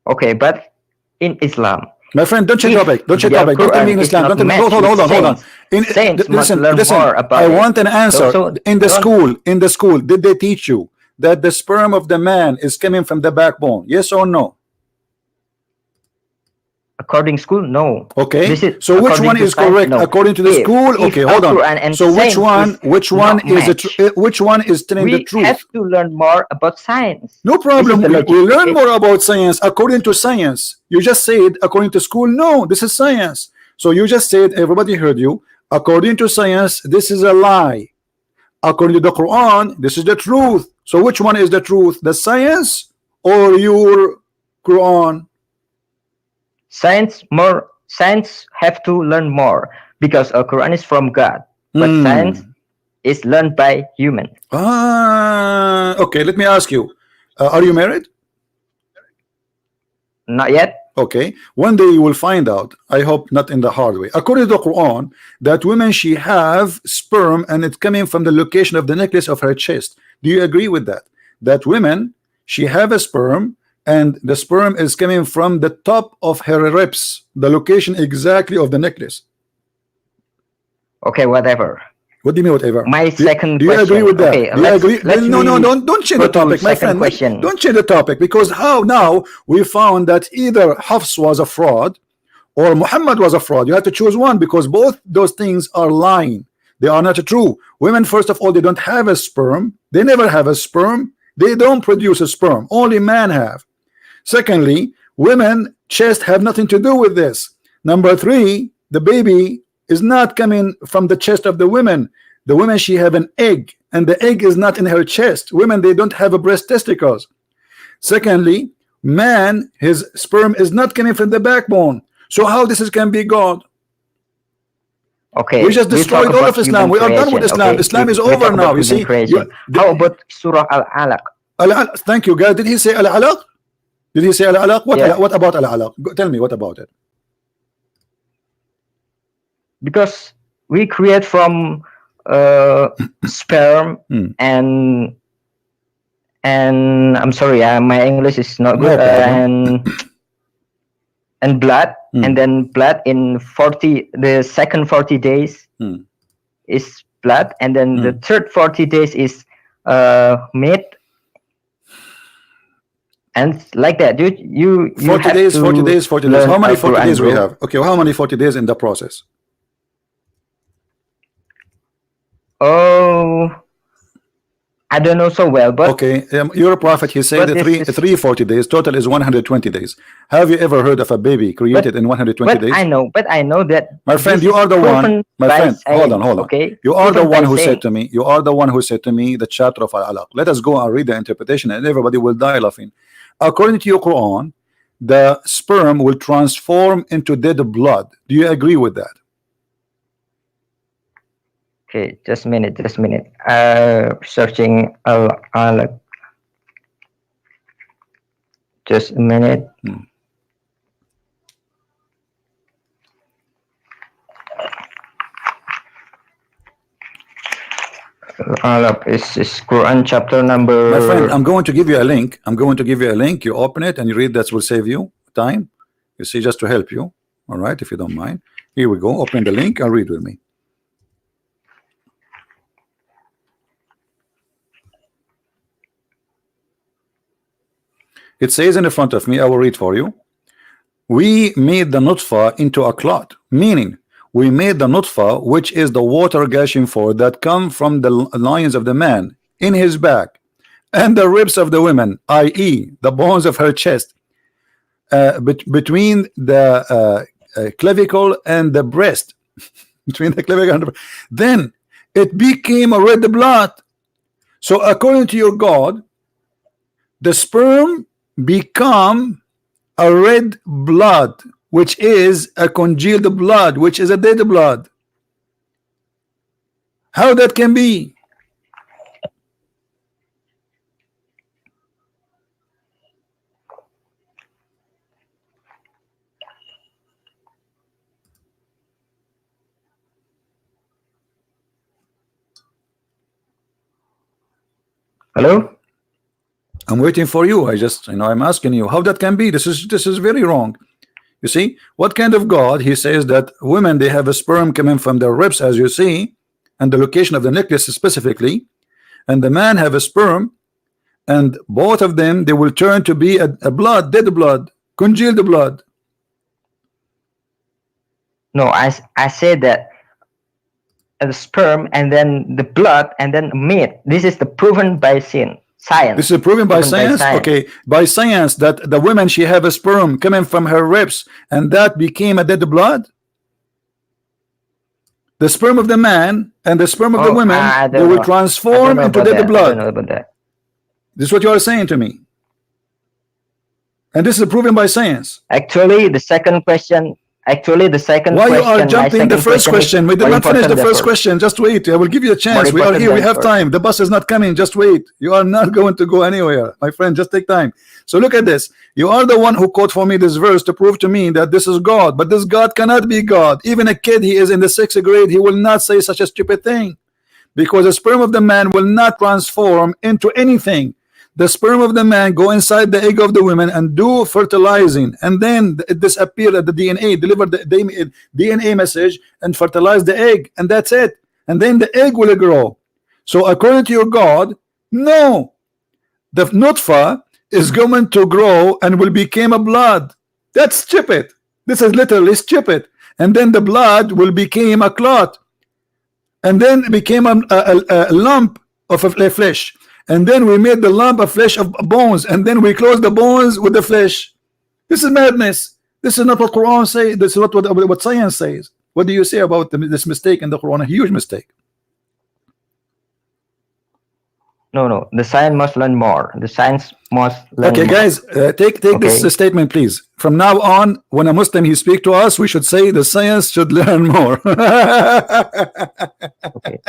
Okay, but in Islam, my friend, don't change topic. Don't change topic. Don't tell me in Islam. Don't tell me. Hold on. Listen. I want an answer. In the school, did they teach you that the sperm of the man is coming from the backbone? Yes or no? According to school, no. Okay. So which one is correct? No. According to the school? Okay, hold on. So which one is telling the truth? We have to learn more about science. No problem. We learn more about science according to science. You just said according to school. No, this is science. So you just said, everybody heard you. According to science, this is a lie. According to the Quran, this is the truth. So which one is the truth? The science or your Quran? Science have to learn more because Quran is from God, but science is learned by human. Okay, let me ask you, are you married? Not yet. Okay, one day you will find out. I hope not in the hard way. According to the Quran, that women she have sperm and it's coming from the location of the necklace of her chest. Do you agree with that? That women she have a sperm and the sperm is coming from the top of her ribs, the location exactly of the necklace. Okay, whatever. What do you mean whatever? My second do you question. agree with that? Okay, do you agree? No, don't change the go to topic, my second friend. question. Don't change the topic, because how now we found that either Hafs was a fraud or Muhammad was a fraud. You have to choose one, because both those things are lying. They are not true. Women, first of all, they don't have a sperm. They never have a sperm. They don't produce a sperm. Only men have. Secondly, women chest have nothing to do with this. Number three, the baby is not coming from the chest of the women. The women, she have an egg, and the egg is not in her chest. Women, they don't have a breast testicles. Secondly, man, his sperm is not coming from the backbone. So how this can be God? Okay, we just destroyed all of Islam. We are done with Islam. Okay. Islam is over now. You see? How about Surah Al-Alaq? Thank you, guys. Did he say Al-Alaq? Did he say Al-Alaq? What about Al-Alaq? Tell me, what about it? Because we create from sperm and I'm sorry, my English is not good. And blood, and then blood in the second 40 days is blood, and then the third 40 days is meat, and like that. You 40 days. How many 40 days we have? Okay, how many 40 days in the process? Oh, I don't know so well, but okay, your prophet, he said that 3 40 days total is 120 days. Have you ever heard of a baby created in 120 days? I know that, my friend, you are the one, my friend, hold on, okay, you are the one who said to me, the chapter of Al-Alaq. Let us go and read the interpretation, and everybody will die laughing. According to your Quran, the sperm will transform into dead blood. Do you agree with that? Okay, just a minute. Searching Al-Alaq. Just a minute. Al-Alaq is Quran chapter number. My friend, I'm going to give you a link. You open it and you read. That will save you time. You see, just to help you. All right, if you don't mind. Here we go. Open the link and read with me. It says in the front of me, I will read for you. We made the nutfa into a clot, meaning we made the nutfa, which is the water gushing forth that come from the loins of the man in his back, and the ribs of the women, i.e. the bones of her chest, between the clavicle and the breast, between the clavicle and the breast. Then it became a red blood. So according to your God, the sperm become a red blood, which is a congealed blood, which is a dead blood. How that can be? Hello? I'm waiting for you. I'm asking you how that can be. This is very wrong. You see, what kind of God? He says that women, they have a sperm coming from their ribs, as you see, and the location of the necklace specifically, and the man have a sperm, and both of them, they will turn to be a blood, dead blood, congealed blood. No, I said that the sperm and then the blood and then meat. This is the proven by science. This is proven by science. Okay, by science that the woman, she have a sperm coming from her ribs, and that became a dead blood. The sperm of the man and the sperm of the woman, they will transform into dead blood. I don't know about that. This is what you are saying to me, and this is proven by science. Actually, the second question. Why you are jumping the first question? We did not finish the first question. Just wait. I will give you a chance. We are here. We have time. The bus is not coming. Just wait. You are not going to go anywhere, my friend. Just take time. So look at this. You are the one who quote for me this verse to prove to me that this is God. But this God cannot be God. Even a kid, he is in the 6th grade, he will not say such a stupid thing, because the sperm of the man will not transform into anything. the sperm of the man go inside the egg of the woman and do fertilizing, and then it disappear at the DNA, deliver the DNA message and fertilize the egg, and that's it. And then the egg will grow. So according to your God, no, the nutfa is going to grow and will become a blood. That's stupid. This is literally stupid. And then the blood will become a clot, and then it became a lump of a flesh, and then we made the lump of flesh of bones, and then we close the bones with the flesh. This is madness. This is not what Quran says. This is what science says. What do you say about this mistake in the Quran? A huge mistake. No, the science must learn more. The science must learn okay, more. Guys, take this statement, please. From now on, when a Muslim he speak to us, we should say the science should learn more. Okay.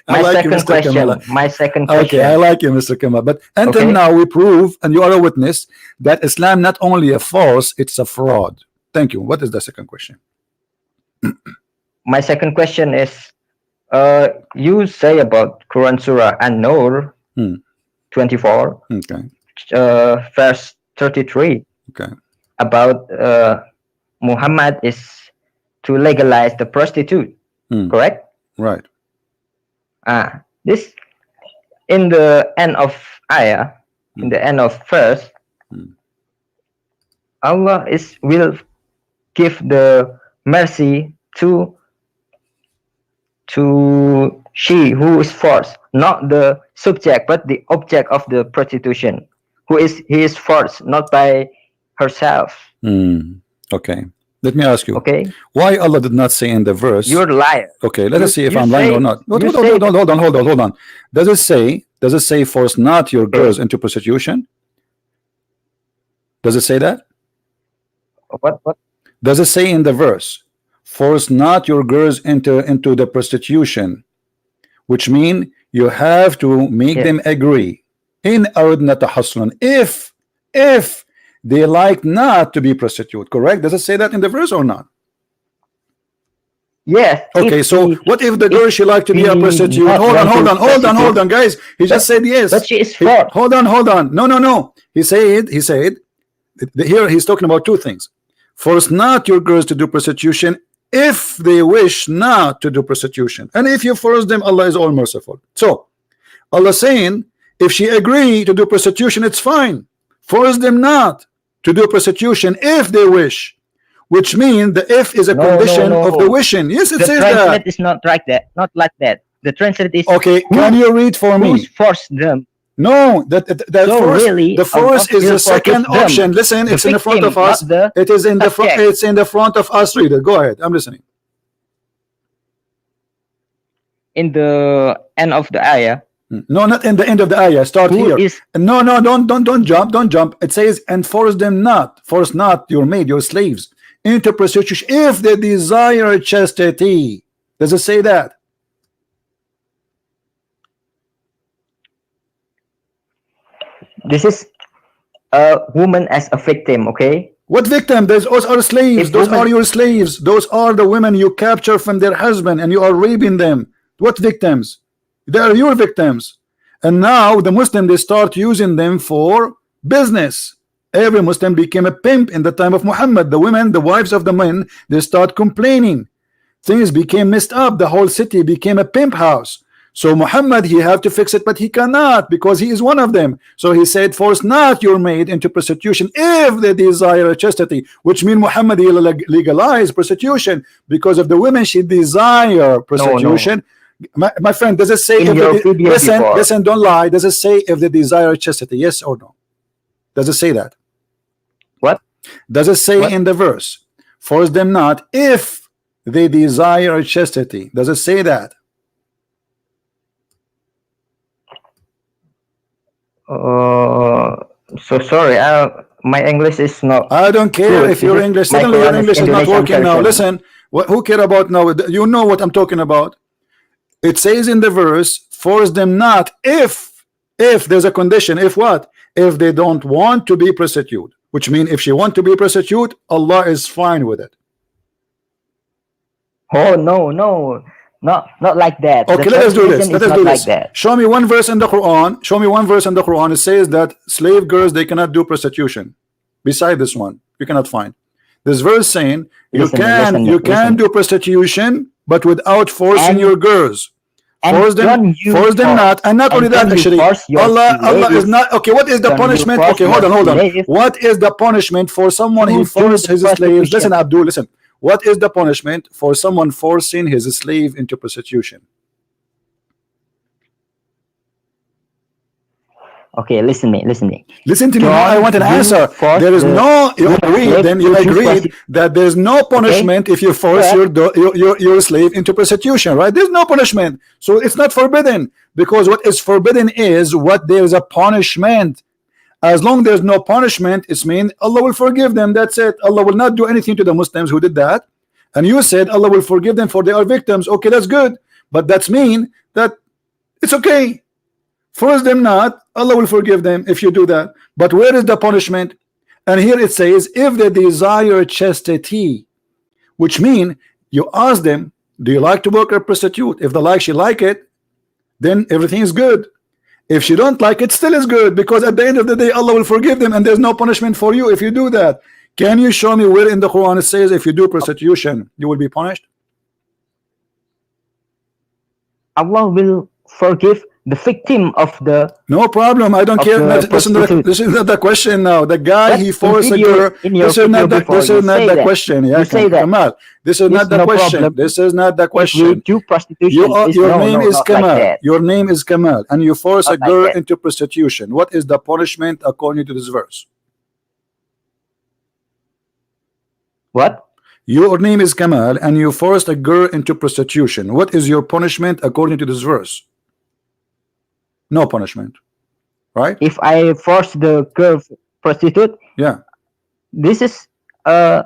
My second question. Okay, I like you, Mr. Kamal. But until now, we prove, and you are a witness, that Islam not only a farce, it's a fraud. Thank you. What is the second question? My second question is, you say about Quran Surah An-Nur 24, verse 33, about Muhammad is to legalize the prostitute, correct? Right. This in the end of ayah, in the end of verse, Allah will give the mercy to she who is forced, not the subject but the object of the prostitution, he is forced, not by herself. Okay, let me ask you, okay, why Allah did not say in the verse, you're a liar? Okay, let us see if I'm lying or not. Hold on. Does it say force not your girls into prostitution? Does it say that? What does it say in the verse? Force not your girls into the prostitution, which mean you have to make them agree in aradna tahassunan, if they like not to be prostitute, correct? Does it say that in the verse or not? Yes. Okay, so what if the girl she like to be a prostitute? Hold on, guys. He just said yes. But she is forced. Hold on. No. He said here he's talking about two things. Force not your girls to do prostitution if they wish not to do prostitution, and if you force them, Allah is all merciful. So Allah saying if she agree to do prostitution, it's fine. Force them not to do prostitution if they wish, which means the if is a condition of the wishing. Yes, it says that. The translate is not like that. Not like that. The translate is okay. Can you read for me? Who's forced them? No, the force is the second option. Listen, it's in the front of us. It is in the front. It's in the front of us. Reader, go ahead. I'm listening. In the end of the ayah. No, not in the end of the ayah. Start here. No, don't jump. It says, and force not your maid, your slaves into prostitution if they desire chastity. Does it say that? This is a woman as a victim, okay? What victim? Those are slaves. Those are your slaves. Those are the women you capture from their husband and you are raping them. What victims? They are your victims. And now the Muslim, they start using them for business. Every Muslim became a pimp in the time of Muhammad. The women, the wives of the men, they start complaining. Things became messed up. The whole city became a pimp house. So Muhammad, he have to fix it, but he cannot because he is one of them. So he said, force not your maid into prostitution if they desire chastity, which means Muhammad, he legalized prostitution because of the women, she desire prostitution. No. My friend, does it say listen, don't lie. Does it say if they desire chastity? Yes or no? Does it say that? What? Does it say in the verse, force them not if they desire chastity? Does it say that? So sorry, my English is not. I don't care if your English. Suddenly your English is not working now. Listen, who care about now? You know what I'm talking about. It says in the verse, force them not if there's a condition. If what? If they don't want to be prostitute, which means if she want to be prostitute, Allah is fine with it. Oh no, not like that. Okay, let us do this. Let us do this. Show me one verse in the Quran. Show me one verse in the Quran. It says that slave girls, they cannot do prostitution. Beside this one, you cannot find this verse saying you can do prostitution, but without forcing your girls. Force them not, and not only that. Actually, Allah is not okay. What is the punishment? Okay, hold on. What is the punishment for someone who forced his slaves? Listen, Abdul, listen. What is the punishment for someone forcing his slave into prostitution? Okay, listen to me. Listen to me. I want an answer. There is no. You agreed. Then you agreed that there's no punishment if you force your slave into prostitution, right? There's no punishment, so it's not forbidden, because what is forbidden is what there is a punishment. As long there's no punishment, it's mean Allah will forgive them. That's it. Allah will not do anything to the Muslims who did that. And you said Allah will forgive them for they are victims. Okay, that's good, but that's mean that it's okay. Force them not, Allah will forgive them if you do that. But where is the punishment? And here it says, if they desire chastity, which mean you ask them, do you like to work a prostitute? If she like it, then everything is good. If she don't like it, still is good, because at the end of the day Allah will forgive them and there's no punishment for you if you do that. Can you show me where in the Quran it says if you do prostitution you will be punished? Allah will forgive the victim of the. No problem. I don't care. This is not the question now. The guy he forced a girl. This is not the question. Yeah, Kamal. This is not the question. This is not the question. Your name is Kamal. Your name is Kamal, and you force a girl into prostitution. What is the punishment according to this verse? What? Your name is Kamal, and you forced a girl into prostitution. What is your punishment according to this verse? No punishment, right? If I force the girl prostitute, yeah, this is I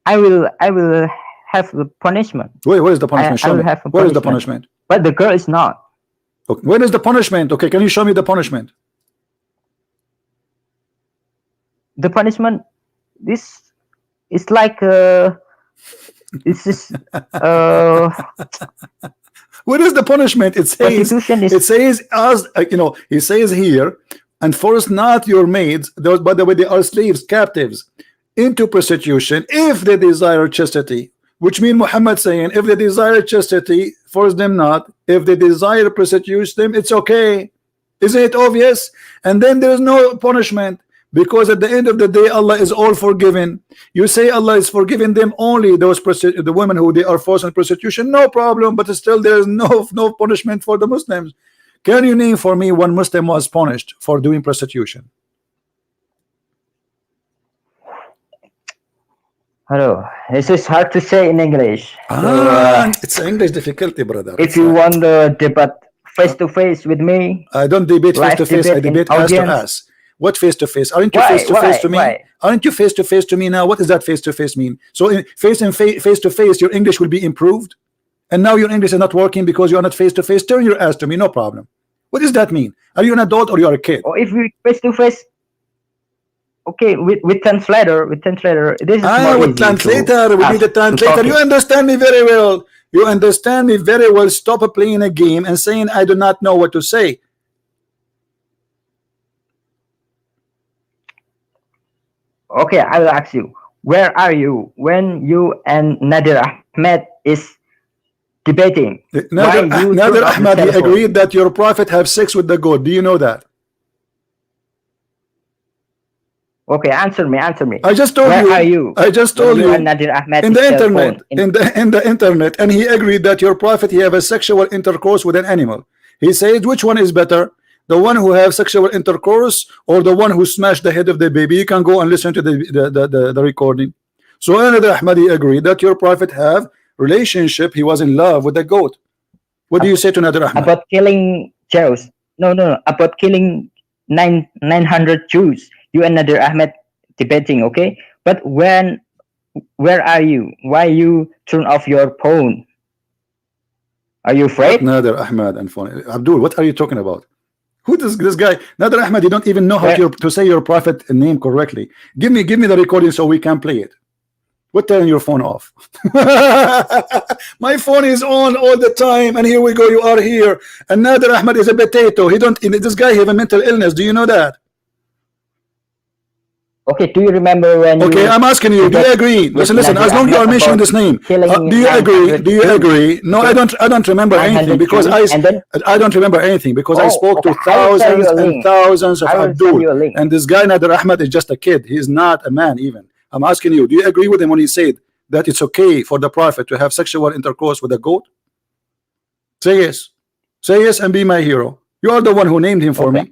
will have the punishment. Wait, what is the punishment? Show me. Where is the punishment? But the girl is not. Okay. Where is the punishment? Okay, can you show me the punishment? The punishment, this is like this is What is the punishment? It says as he says here, and force not your maids, those by the way they are slaves, captives, into prostitution if they desire chastity, which means Muhammad saying if they desire chastity, force them not. If they desire prostitute them, it's okay. Isn't it obvious? And then there is no punishment, because at the end of the day Allah is all forgiven. You say Allah is forgiving them only the women who they are forced in prostitution, no problem, but still there is no punishment for the Muslims. Can you name for me one Muslim was punished for doing prostitution? Hello, this is hard to say in English. It's English difficulty, brother. If you want the debate face to face with me, I don't debate face to face. I debate ass to ass. What face to face? Aren't you face to face to me? Aren't you face to face to me now? What does that face to face mean? So in face to face, your English will be improved, and now your English is not working because you are not face to face. Turn your ass to me, no problem. What does that mean? Are you an adult or you are a kid? Or if we face to face, okay, with translator, this is more with translator. We need a translator. You understand me very well. You understand me very well. Stop playing a game and saying I do not know what to say. Okay, I will ask you, where are you when you and Nadir Ahmed is debating? Nadir Ahmed, he agreed that your prophet have sex with the goat. Do you know that? Okay, answer me. I just told you. Where are you? I just told you. And Nadir Ahmed in the internet, in the internet, and he agreed that your prophet he have a sexual intercourse with an animal. He said, which one is better? The one who have sexual intercourse or the one who smashed the head of the baby? You can go and listen to the recording. So Nadir Ahmadi agreed that your prophet have relationship. He was in love with the goat. What do you say to Nadir Ahmad? About killing Jews? No. About killing 900 Jews. You and Nadir Ahmed debating, okay? But where are you? Why you turn off your phone? Are you afraid? Nadir Ahmad and phone. Abdul, what are you talking about? Who is this guy? Nadir Ahmad, you don't even know how to say your prophet name correctly. Give me the recording so we can play it. What turn your phone off? My phone is on all the time, and here we go. You are here. And Nader Ahmed is a potato. He don't. This guy have a mental illness. Do you know that? Okay. Do you remember when? Okay, I'm asking you. Do you agree? Listen. As long as you are mentioning this name, do you agree? Do you agree? No, I don't. I don't remember anything because I don't remember anything because I spoke to thousands and thousands of Abdul, and this guy Nader Ahmed is just a kid. He is not a man even. I'm asking you, do you agree with him when he said that it's okay for the prophet to have sexual intercourse with a goat? Say yes. Say yes and be my hero. You are the one who named him for me.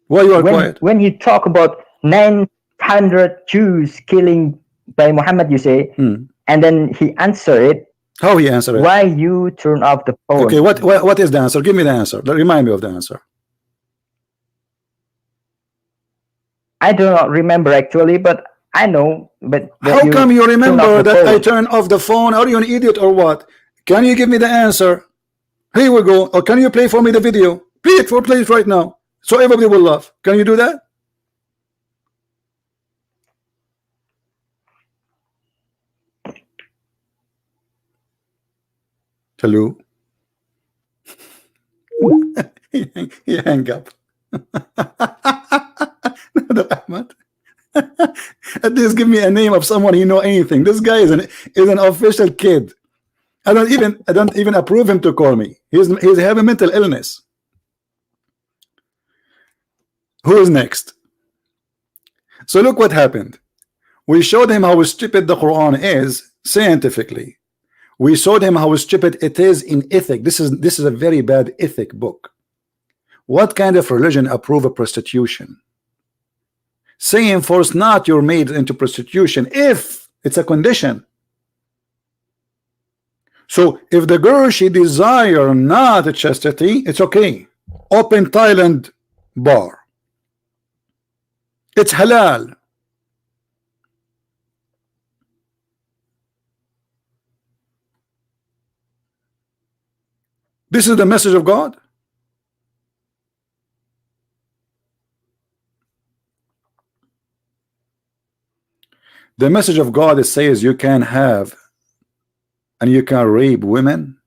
Why you are quiet? When you talk about 900 Jews killing by Muhammad, you say, and then he answered it. How he answered it? Why you turn off the phone? Okay, what is the answer? Give me the answer. Remind me of the answer. I do not remember actually, but I know. But how come you remember that I turned off the phone? Are you an idiot or what? Can you give me the answer? Here we go. Or can you play for me the video? Play it right now, so everybody will laugh. Can you do that? Hello. He hang up. Ahmed. At least give me a name of someone he know anything. This guy is an official kid. I don't even approve him to call me. He's having mental illness. Who is next? So look what happened. We showed him how stupid the Quran is scientifically. We showed him how stupid it is in ethic. This is a very bad ethic book. What kind of religion approve of prostitution? Saying force not your maid into prostitution if it's a condition. So if the girl she desire not chastity, it's okay. Open Thailand bar. It's halal. This is the message of God. The message of God says you can have and you can rape women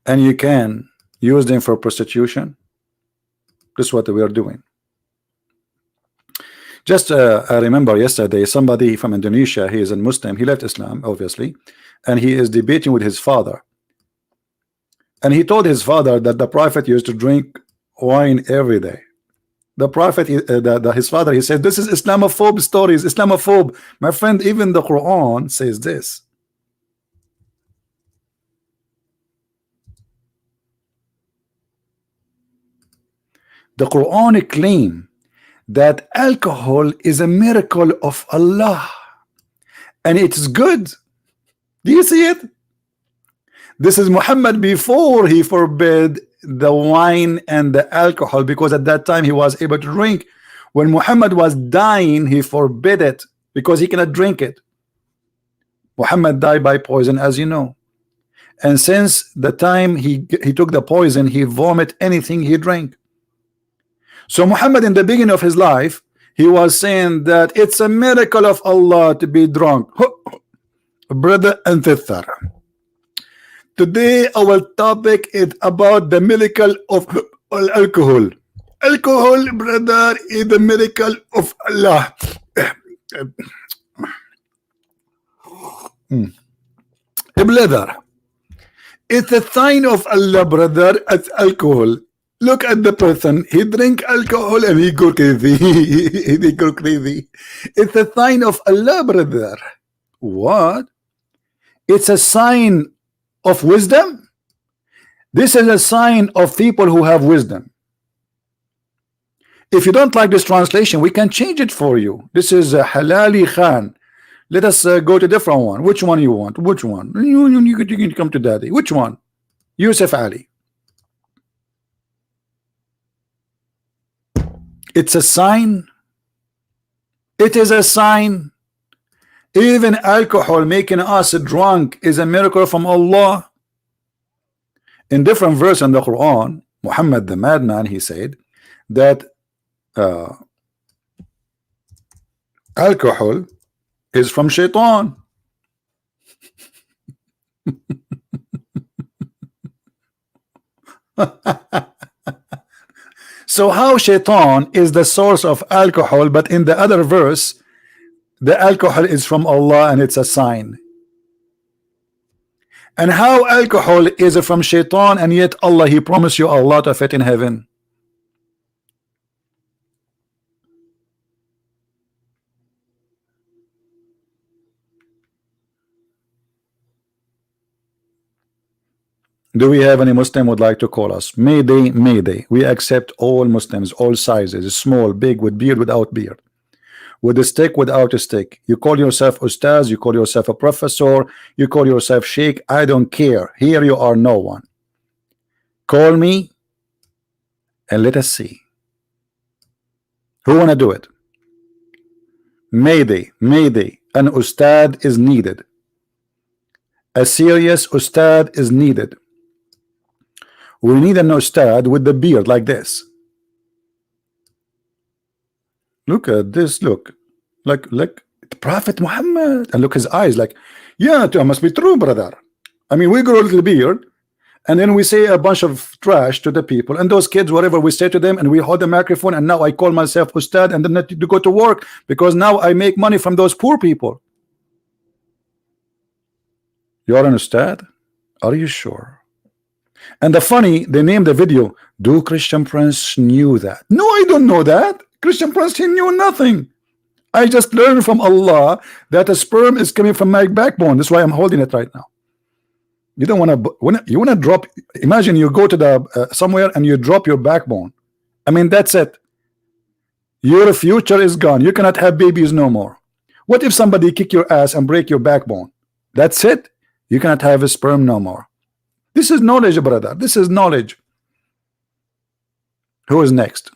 and you can use them for prostitution. This is what we are doing. Just I remember yesterday somebody from Indonesia, he is a Muslim, he left Islam obviously, and he is debating with his father, and he told his father that the prophet used to drink wine every day. The prophet, his father, he said, this is Islamophobe stories, Islamophobe. My friend, even the Quran says this. The Quran claims that alcohol is a miracle of Allah and it's good. Do you see it? This is Muhammad before he forbid the wine and the alcohol, because at that time he was able to drink. When Muhammad was dying, he forbid it because he cannot drink it. Muhammad died by poison, as you know, and since the time he took the poison, he vomit anything he drank. So Muhammad in the beginning of his life, he was saying that it's a miracle of Allah to be drunk. Brother and sister, today our topic is about the miracle of alcohol. Alcohol, brother, is the miracle of Allah. Brother, it's a sign of Allah, brother, as alcohol. Look at the person, he drink alcohol and he go crazy. He go crazy. It's a sign of Allah, brother. What? It's a sign of wisdom. This is a sign of people who have wisdom. If you don't like this translation, we can change it for you. This is a Halali Khan. Let us go to a different one. Which one you want? Which one? You can come to daddy. Which one? Yusuf Ali. It's a sign. It is a sign. Even alcohol making us drunk is a miracle from Allah. In different verse in the Quran, Muhammad the madman, he said that alcohol is from shaitan. So how shaitan is the source of alcohol, but in the other verse the alcohol is from Allah and it's a sign? And how alcohol is from shaitan, and yet Allah, he promised you a lot of it in heaven? Do we have any Muslim would like to call us? Mayday, mayday. We accept all Muslims, all sizes, small, big, with beard, without beard, with a stick, without a stick. You call yourself Ustadz, you call yourself a professor, you call yourself Sheikh, I don't care. Here you are no one. Call me and let us see. Who wanna do it? Mayday, mayday. An Ustad is needed. A serious Ustad is needed. We need an Ustad with the beard like this. Look at this, look. Like Prophet Muhammad. And look his eyes, like, yeah, it must be true, brother. I mean, we grow a little beard, and then we say a bunch of trash to the people, and those kids, whatever we say to them, and we hold the microphone, and now I call myself Ustad, and then to go to work, because now I make money from those poor people. You're an Ustad? Are you sure? And the funny, they named the video, do Christian Prince knew that? No, I don't know that. Christian Prince, he knew nothing. I just learned from Allah that a sperm is coming from my backbone. That's why I'm holding it right now. You don't want to, you want to drop, imagine you go to the somewhere and you drop your backbone. I mean, that's it. Your future is gone. You cannot have babies no more. What if somebody kick your ass and break your backbone? That's it. You cannot have a sperm no more. This is knowledge, brother. This is knowledge. Who is next?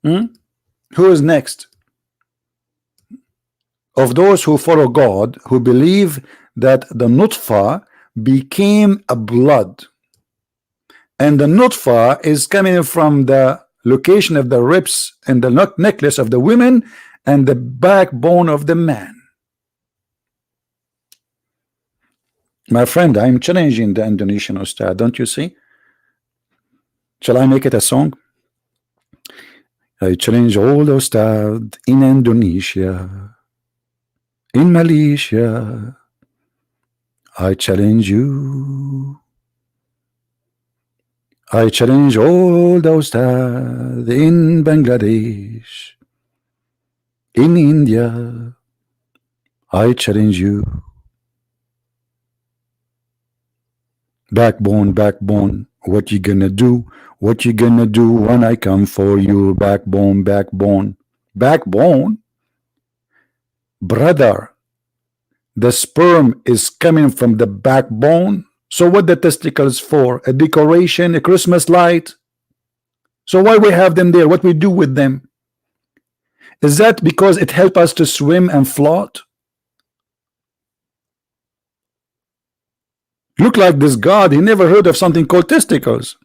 Who is next? Of those who follow God, who believe that the nutfa became a blood, and the nutfa is coming from the location of the ribs and the necklace of the women and the backbone of the man. My friend, I'm challenging the Indonesian Ustad, don't you see? Shall I make it a song? I challenge all the Ustad in Indonesia, in Malaysia. I challenge you. I challenge all the Ustad in Bangladesh, in India. I challenge you. Backbone, backbone, what you gonna do? What you gonna do when I come for you? Backbone, backbone, backbone. Brother, the sperm is coming from the backbone. So what the testicles for? A decoration, a Christmas light? So why we have them there? What we do with them? Is that because it helps us to swim and float? Look like this God, he never heard of something called testicles.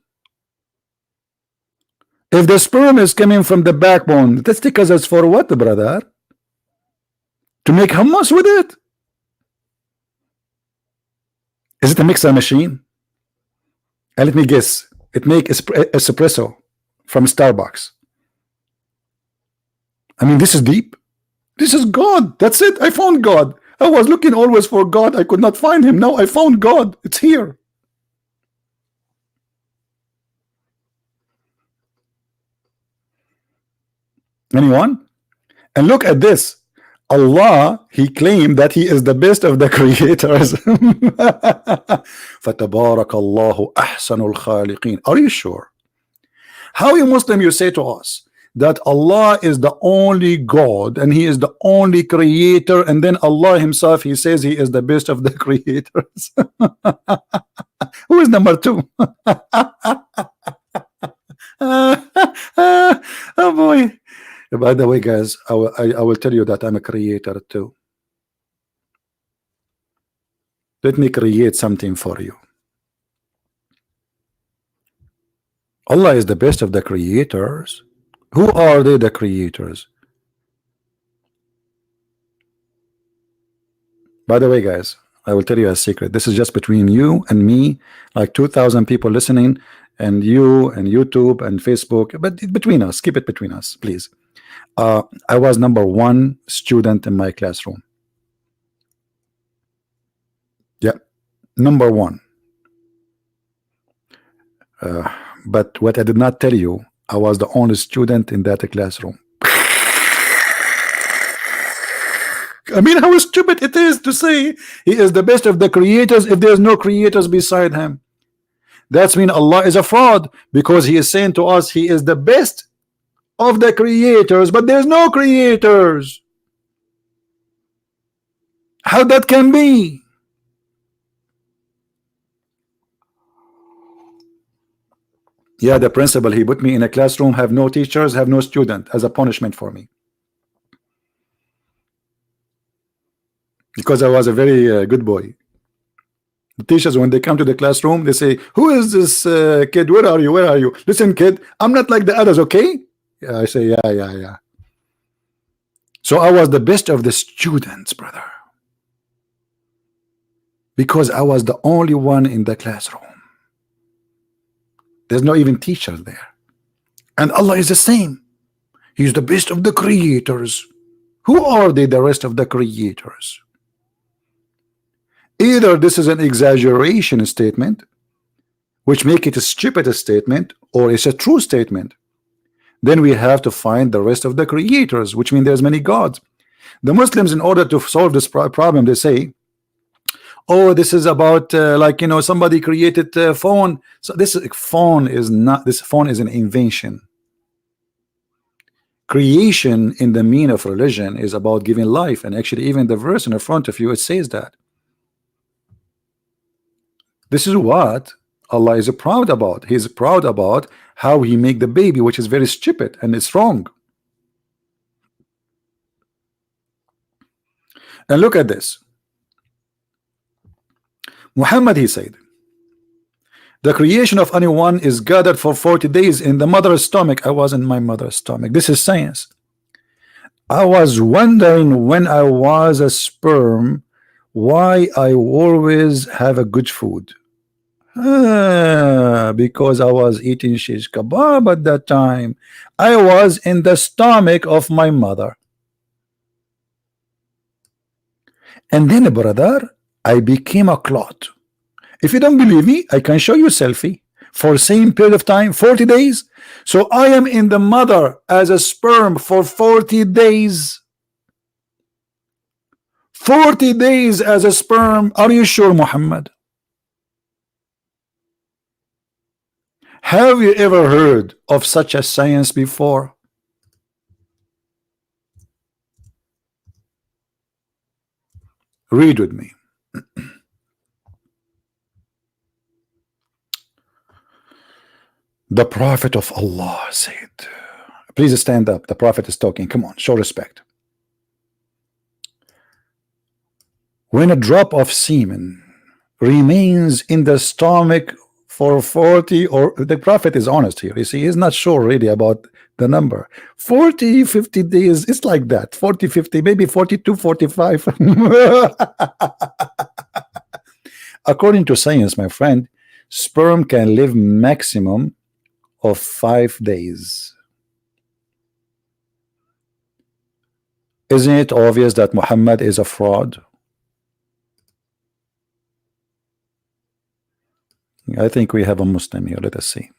If the sperm is coming from the backbone, the testicles is for what, brother? To make hummus with it? Is it a mixer machine? And let me guess, it makes espresso from Starbucks. I mean, this is deep. This is God. That's it. I found God. I was looking always for God. I could not find him. Now I found God. It's here. Anyone? And look at this. Allah, he claimed that he is the best of the creators. فَتَبَارَكَ اللَّهُ أَحْسَنُ الْخَالِقِينَ. Are you sure? How you Muslim you say to us that Allah is the only God and he is the only creator, and then Allah himself, he says he is the best of the creators? Who is number two? Oh boy. By the way, guys, I will tell you that I'm a creator too. Let me create something for you. Allah is the best of the creators. Who are they, the creators? By the way, guys, I will tell you a secret. This is just between you and me, like 2,000 people listening, and you and YouTube and Facebook, but between us, keep it between us, please. I was #1 student in my classroom. Yeah, #1. But what I did not tell you, I was the only student in that classroom. I mean, how stupid it is to say he is the best of the creators if there's no creators beside him. That's mean Allah is a fraud, because he is saying to us he is the best of the creators, but there's no creators. How that can be? Yeah, the principal, he put me in a classroom, have no teachers, have no student, as a punishment for me, because I was a very good boy. The teachers, when they come to the classroom, they say, who is this kid? Where are you? Where are you? Listen, kid, I'm not like the others, okay? Yeah, I say, yeah. So I was the best of the students, brother, because I was the only one in the classroom. There's no even teachers there. And Allah is the same. He's the best of the creators. Who are they, the rest of the creators? Either this is an exaggeration statement, which make it a stupid statement, or it's a true statement. Then we have to find the rest of the creators, which means there's many gods. The Muslims, in order to solve this problem, they say, oh, this is about like, you know, somebody created a phone. So this phone is not, this phone is an invention. Creation in the meaning of religion is about giving life, and actually even the verse in the front of you, it says that. This is what Allah is proud about. He's proud about how he make the baby, which is very stupid and it's wrong. And look at this. Muhammad, he said, the creation of anyone is gathered for 40 days in the mother's stomach. I was in my mother's stomach. This is science. I was wondering when I was a sperm why I always have a good food. Because I was eating shish kebab at that time. I was in the stomach of my mother. And then, brother, I became a clot. If you don't believe me, I can show you a selfie for same period of time, 40 days. So I am in the mother as a sperm for 40 days. 40 days as a sperm. Are you sure, Muhammad? Have you ever heard of such a science before? Read with me. The Prophet of Allah said, please stand up. The Prophet is talking. Come on, show respect. When a drop of semen remains in the stomach for 40, or the Prophet is honest here, you see, he's not sure really about the number. 40, 50 days, it's like that. 40, 50, maybe 42, 45. According to science, my friend, sperm can live maximum of 5 days. Isn't it obvious that Muhammad is a fraud? I think we have a Muslim here. Let us see.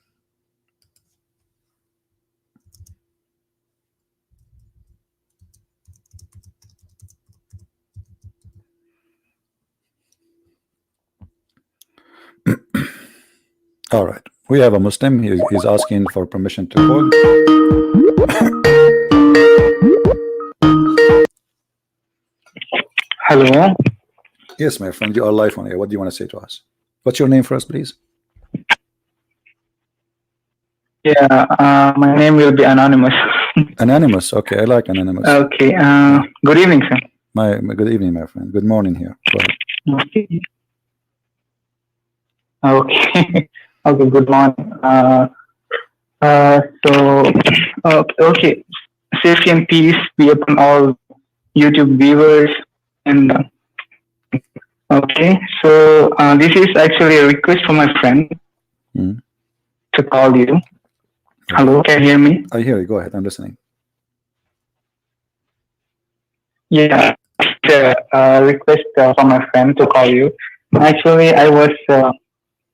All right, we have a Muslim. He's asking for permission to hold. Hello. Yes, my friend, you are live on air. What do you want to say to us? What's your name first, please? Yeah, my name will be anonymous. Anonymous. Okay, I like anonymous. Okay. Good evening, sir. Good evening, my friend. Good morning here. Go ahead. Okay. Okay. Okay. Good morning. So, okay. Safety and peace be upon all YouTube viewers. And okay, so this is actually a request from my friend to call you. Hello, can you hear me? I hear you. Go ahead. I'm listening. Yeah, it's a request from my friend to call you. Actually, I was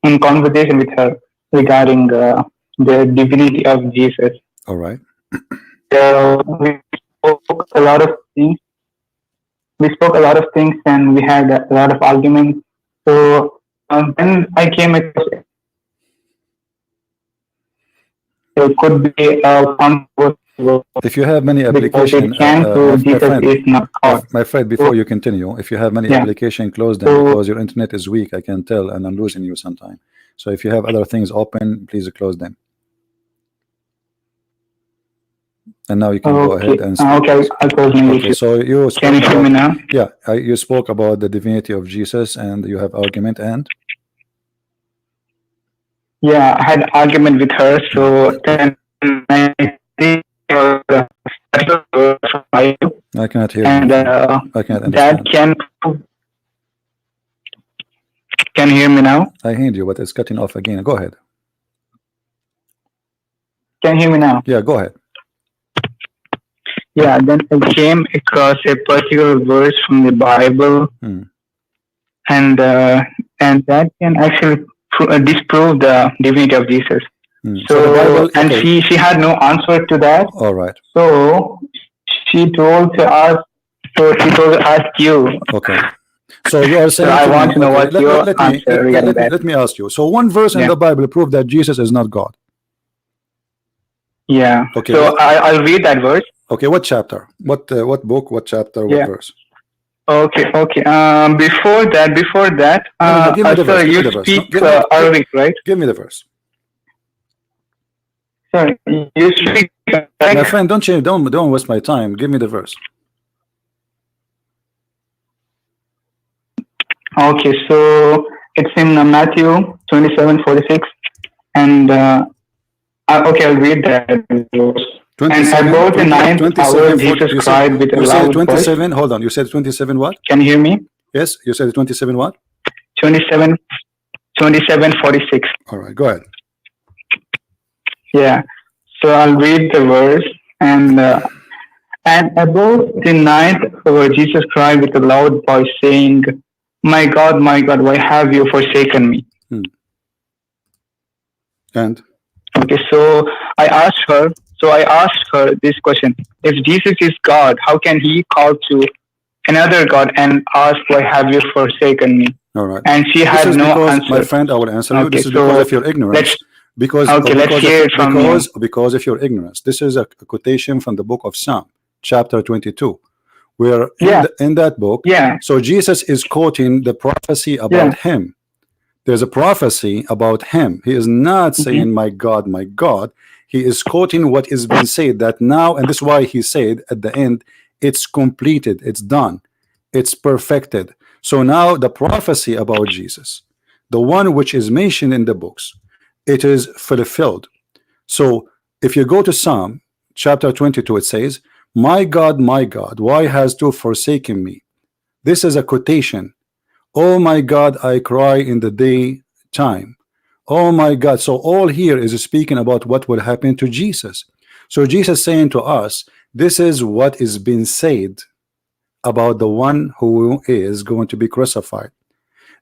in conversation with her regarding the divinity of Jesus. All right. So we spoke a lot of things. And we had a lot of arguments. So then I came across it could be a controversial. If you have many applications, my friend, before you continue, if you have many applications, close them because your internet is weak. I can tell, and I'm losing you sometime. So if you have other things open, please close them. And now you can go ahead and speak. Okay, so you can you hear me now? Yeah, you spoke about the divinity of Jesus, and you have argument, and yeah, I had argument with her. So then I think I cannot hear and you. I can't understand. That can you hear me now? I heard you, but it's cutting off again. Go ahead. Can you hear me now? Yeah, go ahead. Yeah, then I came across a particular verse from the Bible, and that can actually disprove the divinity of Jesus. So Bible, and she had no answer to that. All right. So she told to ask. So she told to ask you. Okay. So you are saying so I want to know what your answer regarding that. Let me ask you. So one verse in the Bible proved that Jesus is not God. Yeah. Okay. So I'll read that verse. Okay. What chapter? What book? What chapter? What verse? Okay. Before that, sir, you speak Arabic, right? Give me the verse. Sorry, you speak. My friend, don't waste my time. Give me the verse. Okay, so it's in Matthew 27:46, and okay, I'll read that verse. And about the 9th hour, Jesus cried with a loud voice. 27. Hold on. You said 27 what? Can you hear me? Yes, you said 27 what? 27:46. All right, go ahead. Yeah. So I'll read the verse, and about the 9th hour, Jesus cried with a loud voice, saying, my God, why have you forsaken me?" And okay, so I asked her this question: if Jesus is God, how can he call to another God and ask, why have you forsaken me? All right. And she had no answer. My friend, I will answer you. This is because of your ignorance. Because of your ignorance. This is a quotation from the book of Psalm, chapter 22. Where in that book, so Jesus is quoting the prophecy about him. There's a prophecy about him. He is not saying, my God, he is quoting what is being said, that now, and this is why he said at the end, it's completed, it's done, it's perfected. So now the prophecy about Jesus, the one which is mentioned in the books, it is fulfilled. So if you go to Psalm chapter 22, it says, my God, why hast thou forsaken me? This is a quotation. Oh my God, I cry in the daytime. Oh my God. So all here is speaking about what will happen to Jesus. So Jesus saying to us, this is what is being said about the one who is going to be crucified.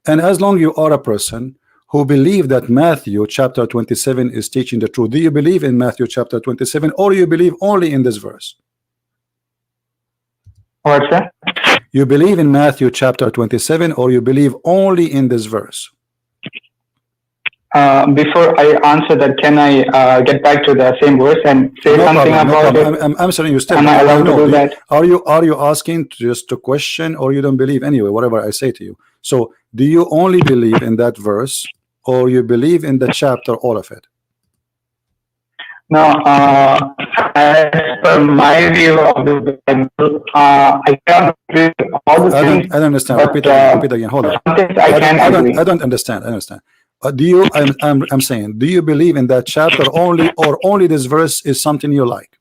And as long you are a person who believe that Matthew chapter 27 is teaching the truth, do you believe in Matthew chapter 27, or you believe only in this verse? What's that? You believe in Matthew chapter 27, or you believe only in this verse? Before I answer that, can I get back to the same verse and say something about it? I'm answering you still. Am I allowed to do that? Are you asking just to question, or you don't believe anyway, whatever I say to you? So do you only believe in that verse, or you believe in the chapter, all of it? No, as per my view of the Bible, I can't agree with all the things. I don't understand. Repeat again. Hold on. I don't understand. I understand. Do you? I'm saying, do you believe in that chapter only, or only this verse is something you like?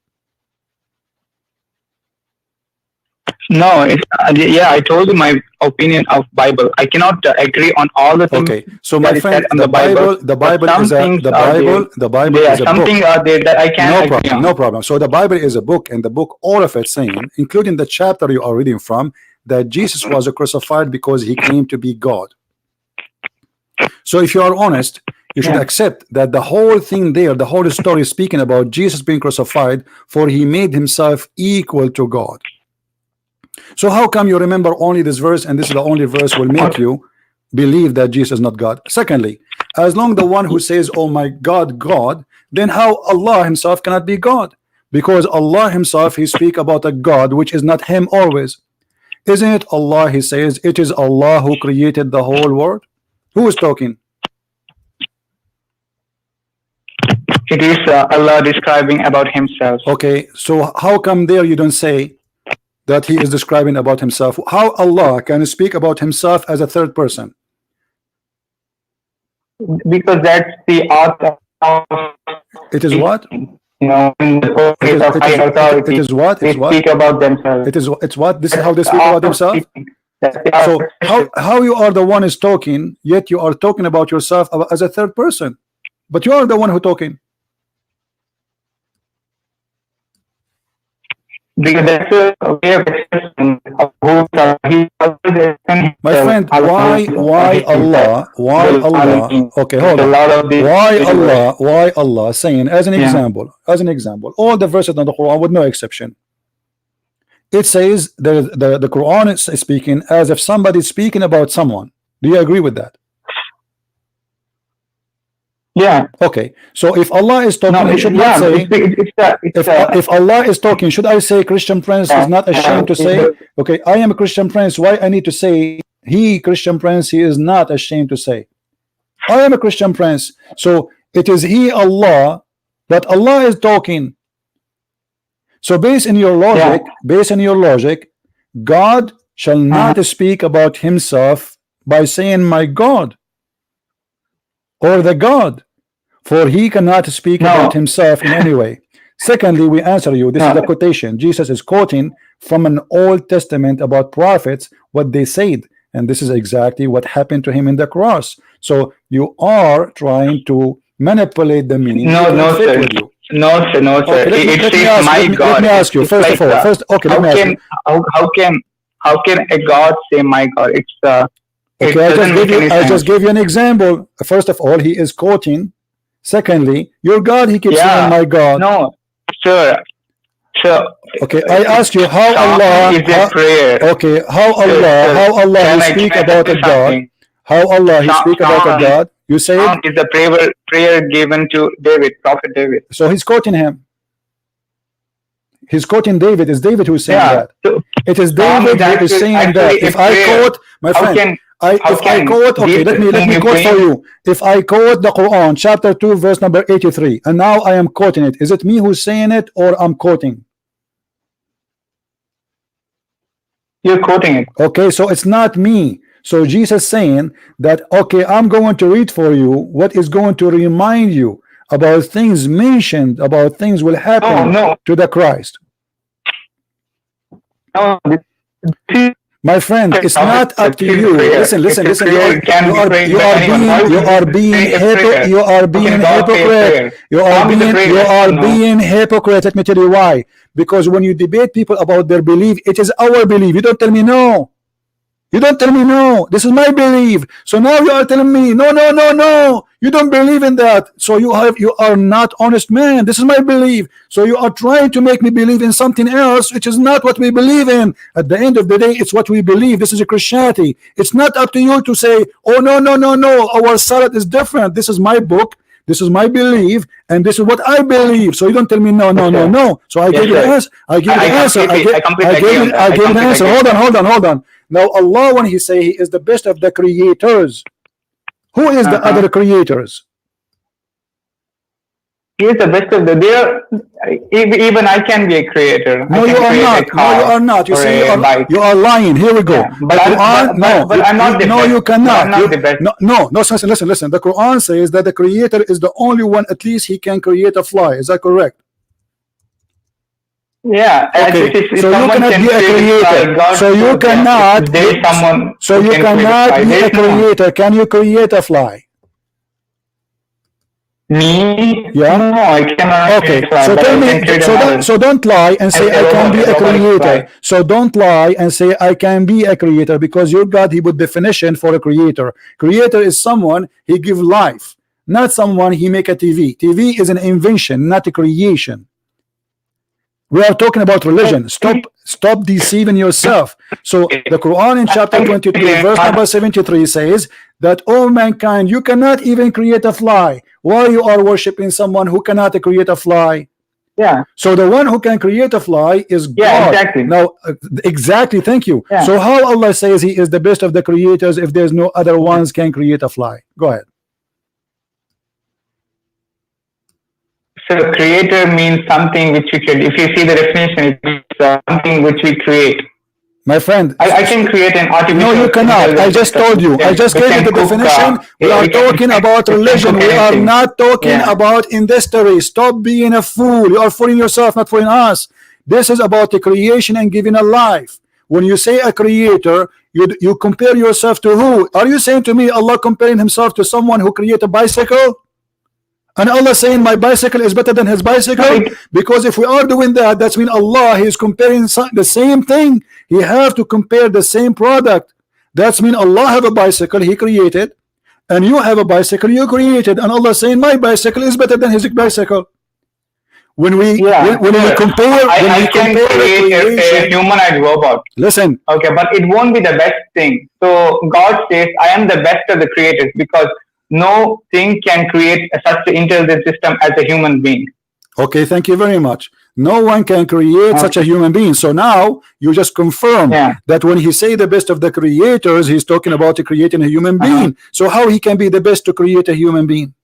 No, yeah, I told you my opinion of Bible. I cannot agree on all the things. Okay, so my friend, the Bible is a something book. Are there that I can agree on. No problem. So the Bible is a book, and the book, all of it saying, including the chapter you are reading from, that Jesus was crucified because he claimed to be God. So if you are honest, you should accept that the whole thing there, the whole story is speaking about Jesus being crucified, for he made himself equal to God. So how come you remember only this verse, and this is the only verse will make you believe that Jesus is not God? Secondly, as long the one who says, oh my God, God, then how Allah himself cannot be God? Because Allah himself, he speak about a God which is not him always. Isn't it Allah? He says it is Allah who created the whole world. Who is talking? It is Allah describing about himself. Okay, so how come there you don't say that he is describing about himself? How Allah can speak about himself as a third person? Because that's the author of it is what? You know, in the purpose of high authority. It is what? They speak about themselves. It's what? This is how they speak about themselves? So how you are the one is talking, yet you are talking about yourself as a third person, but you are the one who talking. Because that's a way of expression of who my friend, why Allah? Okay, hold on. Why Allah saying, as an example, all the verses in the Quran with no exception, it says the Quran is speaking as if somebody is speaking about someone. Do you agree with that? Yeah. Okay. So if Allah is talking, he should not say. If Allah is talking, should I say Christian Prince is not ashamed to say? Okay, I am a Christian Prince. Why I need to say he Christian Prince? He is not ashamed to say. I am a Christian Prince. So it is he Allah that Allah is talking. So based on your logic, God shall not speak about himself by saying my God or the God, for he cannot speak about himself in any way. Secondly, we answer you. This is a quotation. Jesus is quoting from an Old Testament about prophets, what they said, and this is exactly what happened to him in the cross. So you are trying to manipulate the meaning. No, sir. No, sir. Okay, let me ask you first of all. How can a God say my God? Okay, I just gave you an example. First of all, he is quoting. Secondly, your God, he keeps saying my God. No, sir. Okay, I asked you how Allah is a prayer. Okay, how Allah he speak about a God. How Allah he speak about a God. You say it is a prayer given to David, Prophet David. So he's quoting him. He's quoting David. It's David who's saying that. It is David who is saying that. If I quote, my friend, okay, let me quote for you. If I quote the Quran, chapter 2, verse number 83, and now I am quoting it, is it me who's saying it, or I'm quoting? You're quoting it. Okay, so it's not me. So Jesus saying that, okay, I'm going to read for you what is going to remind you about things mentioned, about things will happen to the Christ. My friend, it's not up to you. Listen. You are being hypocrite. You are being hypocrite. Let me tell you why. Because when you debate people about their belief, it is our belief. You don't tell me no. You don't tell me no. This is my belief. So now you are telling me no. You don't believe in that. So you are not honest man. This is my belief. So you are trying to make me believe in something else, which is not what we believe in. At the end of the day, it's what we believe. This is a Christianity. It's not up to you to say, oh no. Our Salat is different. This is my book. This is my belief, and this is what I believe. So you don't tell me no. So I gave you the answer. I gave you the answer. Hold on. Now Allah, when he say he is the best of the creators, who is the other creators? He is the best of the. Even I can be a creator. No, you are not. No, you are not. You see, you are lying. Here we go. Yeah, but I'm not the no, best. you cannot. I'm not the best. No, listen. The Quran says that the creator is the only one, at least he can create a fly. Is that correct? Yeah. Okay. So you cannot be a creator. So you cannot. There is someone. So you cannot be a creator. Can you create a fly? Me? Yeah. No, I cannot. Okay. So tell me. So don't lie and say I can be a creator. So don't lie and say I can be a creator, because your God, he put definition for a creator. Creator is someone he give life, not someone he make a TV. TV is an invention, not a creation. We are talking about religion. Stop deceiving yourself. So the Quran in chapter 23 verse number 73 says that all mankind, you cannot even create a fly. Why you are worshiping someone who cannot create a fly? Yeah. So the one who can create a fly is God. Yeah, exactly. Now, exactly. Thank you. Yeah. So how Allah says he is the best of the creators if there's no other ones can create a fly? Go ahead. So creator means something which we create. If you see the definition, it means something which we create. My friend, I can create an artificial. No, you cannot. I just told you. I just gave you the definition. We are talking about religion. We are not talking about industry. Stop being a fool. You are fooling yourself, not fooling us. This is about the creation and giving a life. When you say a creator, you compare yourself to who? Are you saying to me Allah comparing himself to someone who created a bicycle? And Allah saying my bicycle is better than his bicycle? Because if we are doing that, that's mean Allah is comparing the same thing. He have to compare the same product. That's mean Allah have a bicycle he created, and you have a bicycle you created, and Allah saying my bicycle is better than his bicycle. When we compare, I can create a humanoid robot. Listen. Okay, but it won't be the best thing. So God says I am the best of the creators, because no thing can create such an intelligent system as a human being. Okay, thank you very much. No one can create such a human being. So now you just confirm that when he say the best of the creators, he's talking about creating a human being. So how he can be the best to create a human being?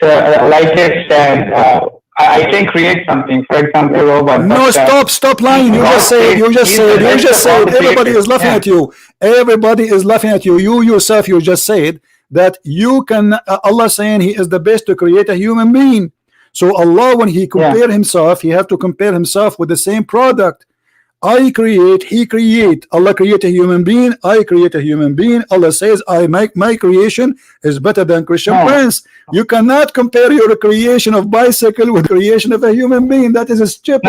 So like I said, I can create something, for example, a robot. No, stop lying. You just said. Everybody is laughing at you. Everybody is laughing at you. You yourself, you just said that you can. Allah saying he is the best to create a human being. So Allah, when he compare himself, he have to compare himself with the same product. I create, he create. Allah create a human being, I create a human being. Allah says I make my creation is better than Christian Prince. You cannot compare your creation of bicycle with creation of a human being. That is a stupid.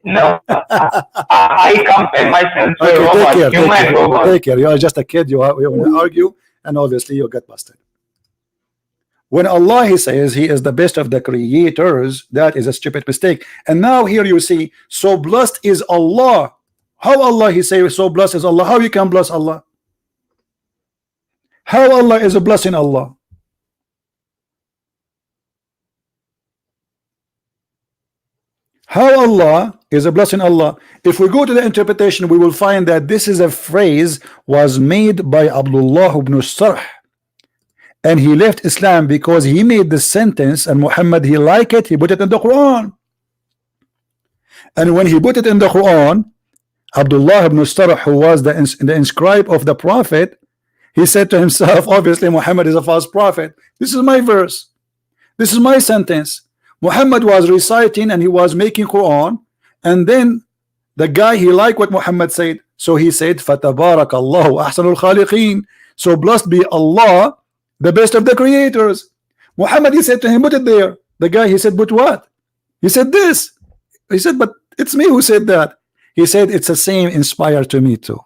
No, I compare myself to a robot. Take care. You are just a kid. You will argue, and obviously you get busted. When Allah he says he is the best of the creators, that is a stupid mistake. And now here you see, so blessed is Allah. How Allah he say so blessed is Allah? How you can bless Allah? How Allah is a blessing Allah? How Allah is a blessing Allah? If we go to the interpretation, we will find that this is a phrase was made by Abdullah ibn Sarh. And he left Islam because he made the sentence, and Muhammad he liked it, he put it in the Quran. And when he put it in the Quran, Abdullah ibn Sarh, who was the inscribe of the Prophet, he said to himself, obviously Muhammad is a false prophet. This is my verse. This is my sentence. Muhammad was reciting and he was making Quran, and then the guy he liked what Muhammad said, so he said, Fatabarakallahu ahsanul khaliqeen. So blessed be Allah, the best of the creators. Muhammad he said to him, put it there. The guy he said, but what? He said this. He said, but it's me who said that. He said it's the same inspired to me too.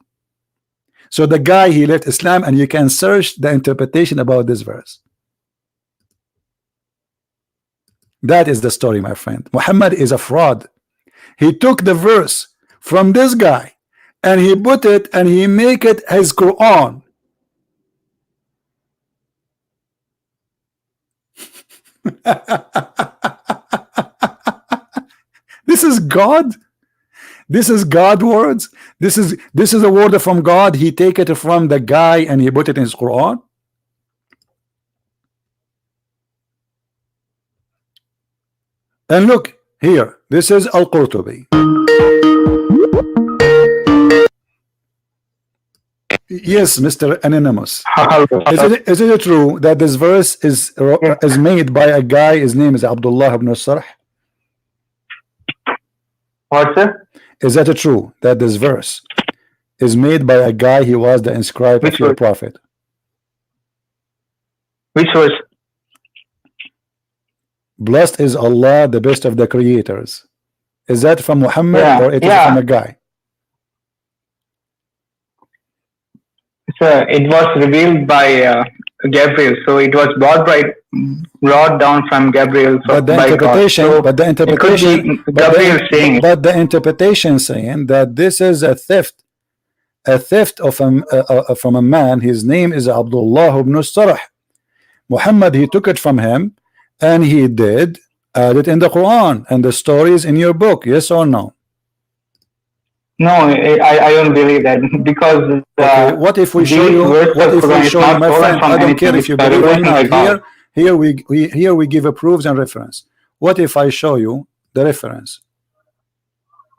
So the guy he left Islam, and you can search the interpretation about this verse. That is the story, my friend. Muhammad is a fraud. He took the verse from this guy and he put it and he make it his Quran. This is God. This is God words. This is a word from God. He take it from the guy and he put it in his Quran. And look here, this is Al-Qurtubi. Yes, Mr. Anonymous. Is it true that this verse is made by a guy, his name is Abdullah ibn Sarh? What, sir? Is that true that this verse is made by a guy, he was the inscribed of your prophet? Which verse? Blessed is Allah, the best of the creators. Is that from Muhammad or it is from a guy? Sir, it was revealed by Gabriel, so it was brought down from Gabriel. So but the interpretation, so but the interpretation, but the interpretation saying that this is a theft of from a man. His name is Abdullah ibn Sarh. Muhammad, he took it from him, and he did add it in the Quran, and the story is in your book. Yes or no? No, I don't believe that, because what if we show you? What if we show you, my friend? I don't care if you believe or not. Here we give a proofs and reference. What if I show you the reference?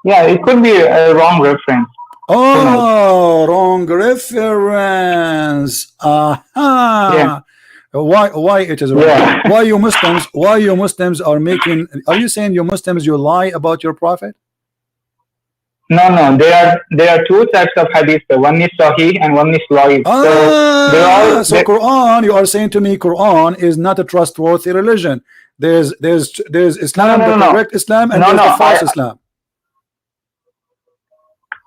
Yeah, it could be a wrong reference. Oh, wrong reference. Aha. Yeah. Why it is wrong? Yeah. Why you Muslims are making? Are you saying you Muslims you lie about your prophet? No, there are two types of hadith. One is Sahih and one is Laif. So Quran, you are saying to me Quran is not a trustworthy religion. There's Islam, the correct Islam, and there's the false Islam.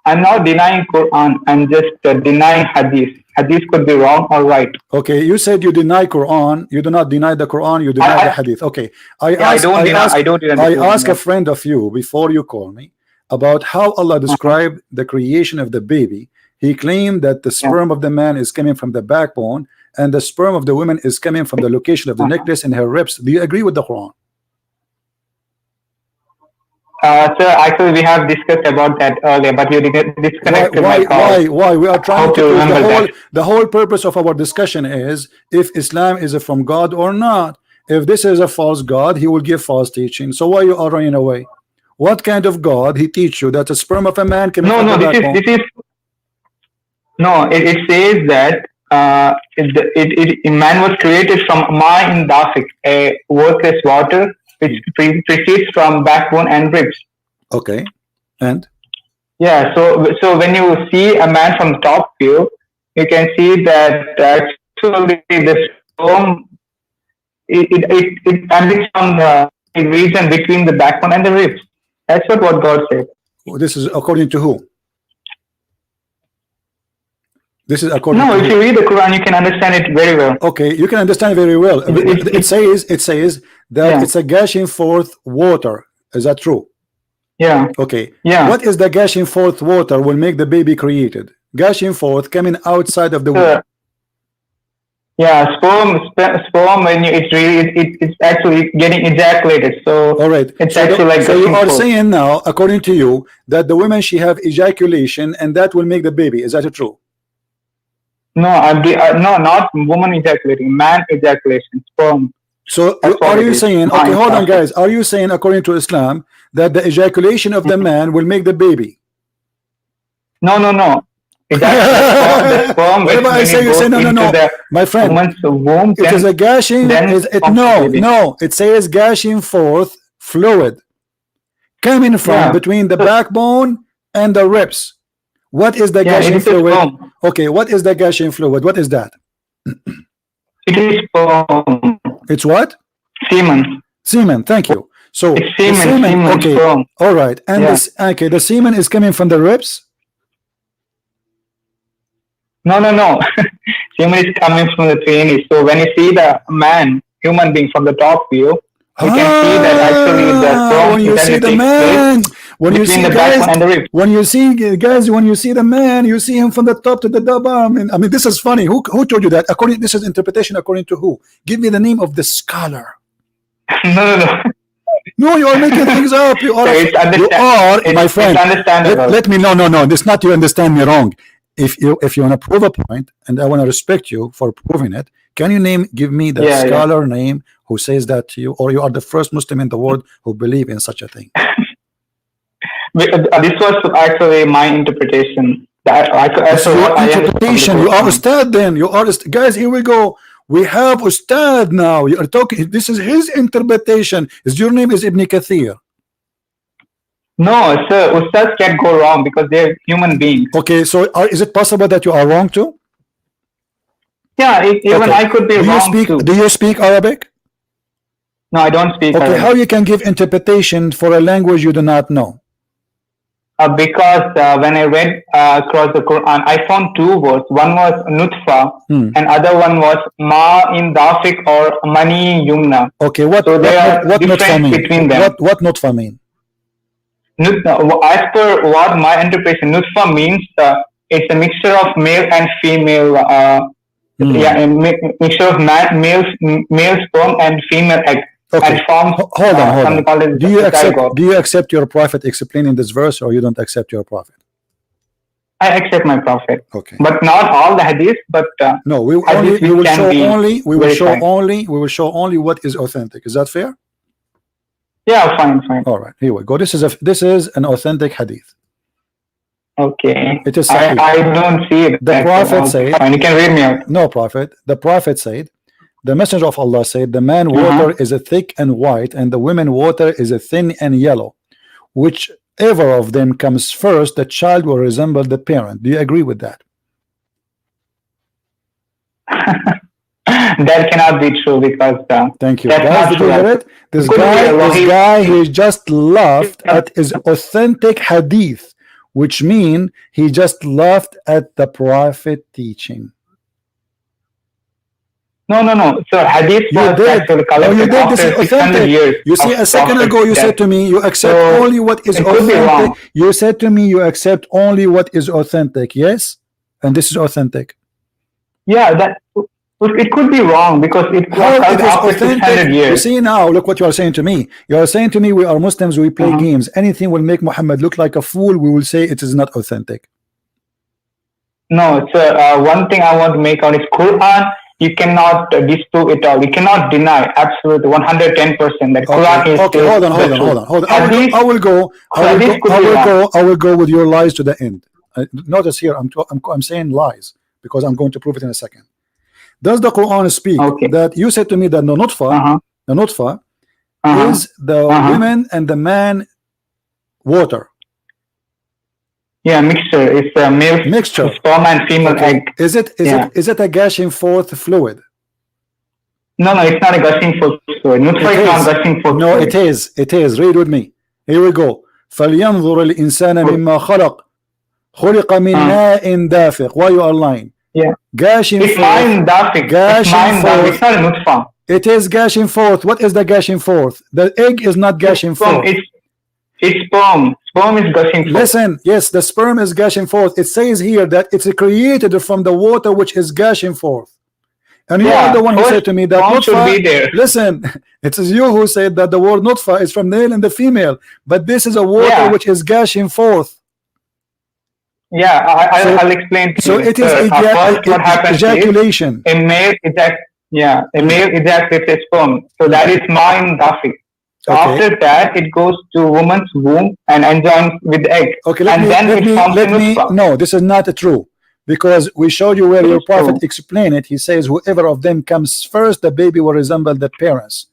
I'm not denying Quran. I'm just denying hadith. Hadith could be wrong or right. Okay, you said you deny Quran. You do not deny the Quran. You deny the hadith. Okay, I ask a friend of you before you call me about how Allah described the creation of the baby. He claimed that the sperm of the man is coming from the backbone, and the sperm of the woman is coming from the location of the necklace in her ribs. Do you agree with the Quran? Sir, actually, we have discussed about that earlier, but you disconnected my call. Why? We are trying to the whole purpose of our discussion is if Islam is from God or not. If this is a false God, he will give false teaching. So why you are running away? What kind of God he teach you that the sperm of a man can? It says that man was created from ma'in dafiq, a worthless water, which proceeds from backbone and ribs. Okay, and yeah, so when you see a man from top view, you can see that actually the sperm it emits from the region between the backbone and the ribs. That's what God said. This is according to who? This is according to if you read the Quran, you can understand it very well. Okay, you can understand very well. It says that it's a gushing forth water. Is that true? Yeah. Okay. Yeah. What is the gushing forth water will make the baby created? Gushing forth coming outside of the womb. Yeah, sperm when it's actually getting ejaculated. So all right, it's actually so you are saying now, according to you, that the women she have ejaculation and that will make the baby. Is that true? No, no, not woman ejaculating, man ejaculation, sperm. So are you saying? Okay, hold on, guys. Are you saying, according to Islam, that the ejaculation of the man will make the baby? No. Whatever I say, you say no. My friend, womb, it is a gushing. No. It says gushing forth fluid coming from between the backbone and the ribs. What is the gushing fluid? Okay, what is the gushing fluid? What is that? It is sperm. It's what? Semen. Semen. Thank you. So it's semen. Okay. Sperm. All right. And the semen is coming from the ribs. No. Semen is coming from the penis. So when you see the human being from the top view, you can see that actually the sperm when you see the man, when you see the man, you see him from the top to the bottom. I mean, this is funny. Who told you that? This is interpretation according to who? Give me the name of the scholar. No. No, you are making things up. You are, my friend. It's understandable. Let me. No. This is not. You understand me wrong. if you want to prove a point, and I want to respect you for proving it, can you give me the scholar name who says that to you, or you are the first Muslim in the world who believe in such a thing? This was actually my interpretation. Interpretation. You are Ustad then. You are guys. Here we go. We have Ustad now. You are talking. This is his interpretation. Your name is Ibn Kathir. No, sir. Ustads can't go wrong because they're human beings. Okay, so is it possible that you are wrong too? Yeah, even I could be wrong too. Do you speak Arabic? No, I don't speak Arabic. Arabic. How you can give interpretation for a language you do not know? Because when I read across the Quran, I found two words. One was nutfa, and other one was ma in dafik or mani yumna. Okay, what nutfa mean? Between them. What nutfa mean? As per what my interpretation, nutfa means it's a mixture of male and female. Yeah, a mixture of male sperm and female egg. Okay. And forms, hold on. Do you accept your prophet explaining this verse, or you don't accept your prophet? I accept my prophet. Okay. But not all the hadith, but no, we will show only what is authentic. Is that fair? Yeah, fine. All right, here we go. This is an authentic hadith. Okay. It is I don't see it. The prophet said, fine. You can read me out. No, prophet. The prophet said, the messenger of Allah said, the man water is a thick and white, and the women water is a thin and yellow. Whichever of them comes first, the child will resemble the parent. Do you agree with that? That cannot be true because thank you. Guys, did you hear it? This guy he just laughed at his authentic hadith, which means he just laughed at the prophet teaching. No. So hadith was actually collected after 600 years. You see, a second ago you said to me you accept only what is authentic. You said to me you accept only what is authentic. Yes, and this is authentic. Yeah, that it could be wrong because it was after 600 years. You see now, look what you are saying to me. You are saying to me we are Muslims, we play games. Anything will make Muhammad look like a fool, we will say it is not authentic. No, sir. One thing I want to make out is Quran. You cannot disprove it all. You cannot deny absolutely 110% that Quran is. Okay, hold on. I will go with your lies to the end. Notice here, I'm saying lies because I'm going to prove it in a second. Does the Quran speak that you said to me that the nutfa is the women and the man water? Yeah, mixture. It's a male mixture, sperm and female egg. Is it a gushing forth fluid? No, it's not a gushing forth fluid. Nutfa is not gushing forth fluid. No, it is. It is. Read with me. Here we go. فَلْيَنْظُرِ الْإِنسَانَ مِمَّا خَلَقَ خُلِقَ مِنْ مَاءٍ دَافِقٍ. Why you are lying? Yeah. Gushing forth. It's mine dafiq. It's not a nutfa. It is gushing forth. What is the gushing forth? The egg is not gushing forth. It's sperm. Sperm is gushing forth. Listen, yes, the sperm is gushing forth. It says here that it's created from the water which is gushing forth. And you are the one who said to me that nutfa, listen, it is you who said that the word nutfa is from male and the female, but this is a water which is gushing forth. Yeah, I'll explain to so you. It is ejaculation. A male ejaculates a sperm. So that is mine dafiq. So after that, it goes to woman's womb and enjoins with the egg. Okay, no, this is not true. Because we showed you where your prophet explained it. He says, whoever of them comes first, the baby will resemble the parents.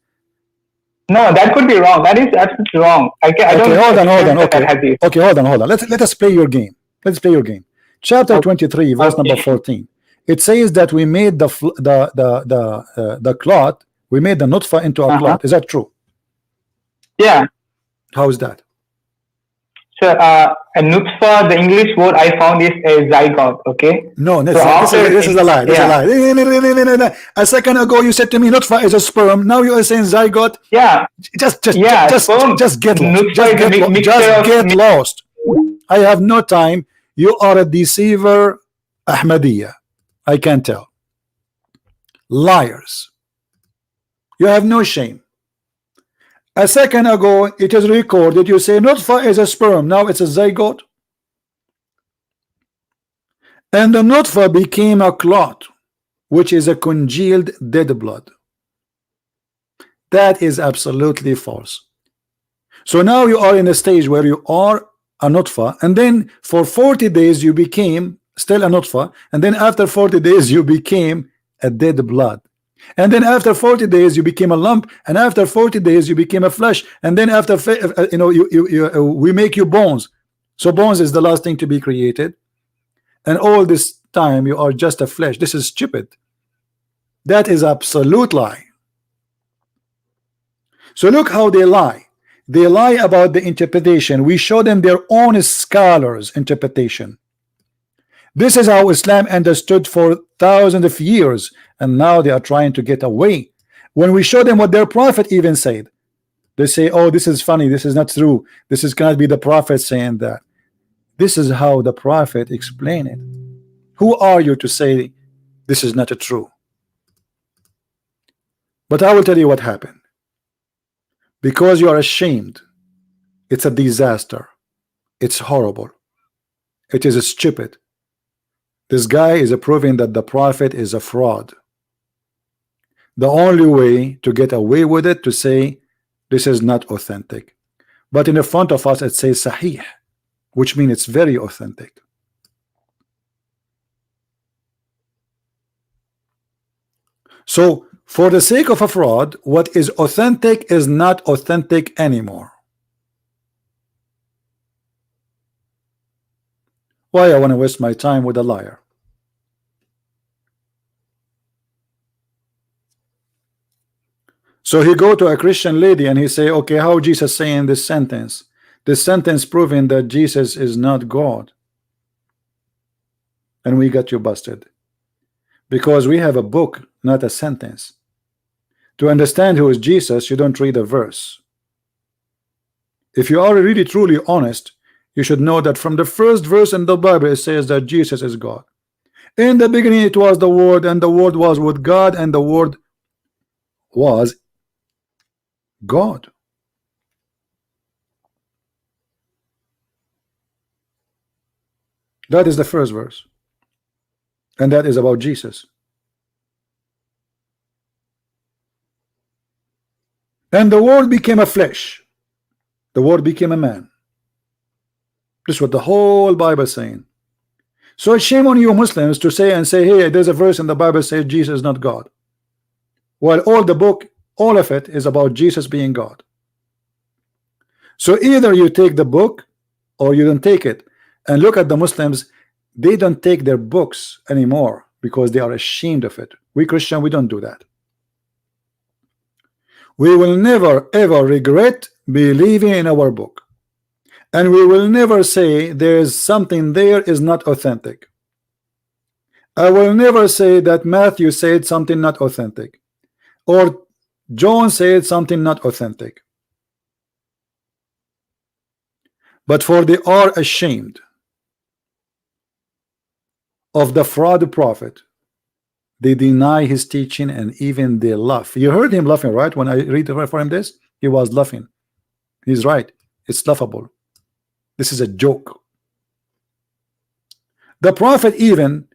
No, that could be wrong. That is absolutely wrong. Hold on. Let us play your game. Let's play your game. Chapter 23, verse number 14. It says that we made the clot, we made the nutfa into a clot. Is that true? Yeah. How is that? So, a nutfa, the English word I found is a zygote, okay? No, this is a lie. This is a lie. A second ago, you said to me nutfa is a sperm. Now you are saying zygote. Yeah. Just get lost. I have no time. You are a deceiver, Ahmadiyya. I can tell. Liars. You have no shame. A second ago, it is recorded. You say nutfa is a sperm. Now it's a zygote. And the nutfa became a clot, which is a congealed dead blood. That is absolutely false. So now you are in a stage where you are a nutfa, and then for 40 days you became still a nutfa, and then after 40 days you became a dead blood, and then after 40 days you became a lump, and after 40 days you became a flesh, and then after we make you bones. So bones is the last thing to be created, and all this time you are just a flesh. This is stupid. That is absolute lie. So look how they lie. They lie about the interpretation. We show them their own scholars' interpretation. This is how Islam understood for thousands of years, and now they are trying to get away. When we show them what their prophet even said, they say, oh, this is funny, this is not true, this is cannot be the prophet saying that. This is how the prophet explained it. Who are you to say this is not true? But I will tell you what happened. Because you are ashamed, it's a disaster, it's horrible, it is stupid. This guy is proving that the prophet is a fraud. The only way to get away with it to say this is not authentic, but in the front of us it says sahih, which means it's very authentic. So for the sake of a fraud, what is authentic is not authentic anymore. Why I want to waste my time with a liar? So he go to a Christian lady and he say, okay, how Jesus saying this sentence? This sentence proving that Jesus is not God. And we got you busted. Because we have a book, not a sentence. To understand who is Jesus, you don't read a verse. If you are really truly honest, you should know that from the first verse in the Bible it says that Jesus is God. In the beginning it was the Word, and the Word was with God, and the Word was God. That is the first verse, and that is about Jesus. And the Word became a flesh. The Word became a man. This is what the whole Bible is saying. So it's shame on you Muslims to say hey, there's a verse in the Bible says Jesus is not God. While all the book, all of it is about Jesus being God. So either you take the book or you don't take it. And look at the Muslims, they don't take their books anymore because they are ashamed of it. We Christian, we don't do that. We will never ever regret believing in our book, and we will never say there is something there is not authentic. I will never say that Matthew said something not authentic, or John said something not authentic. But for they are ashamed of the fraud prophet. They deny his teaching, and even they laugh. You heard him laughing, right? When I read for him this, he was laughing. He's right. It's laughable. This is a joke. The prophet even,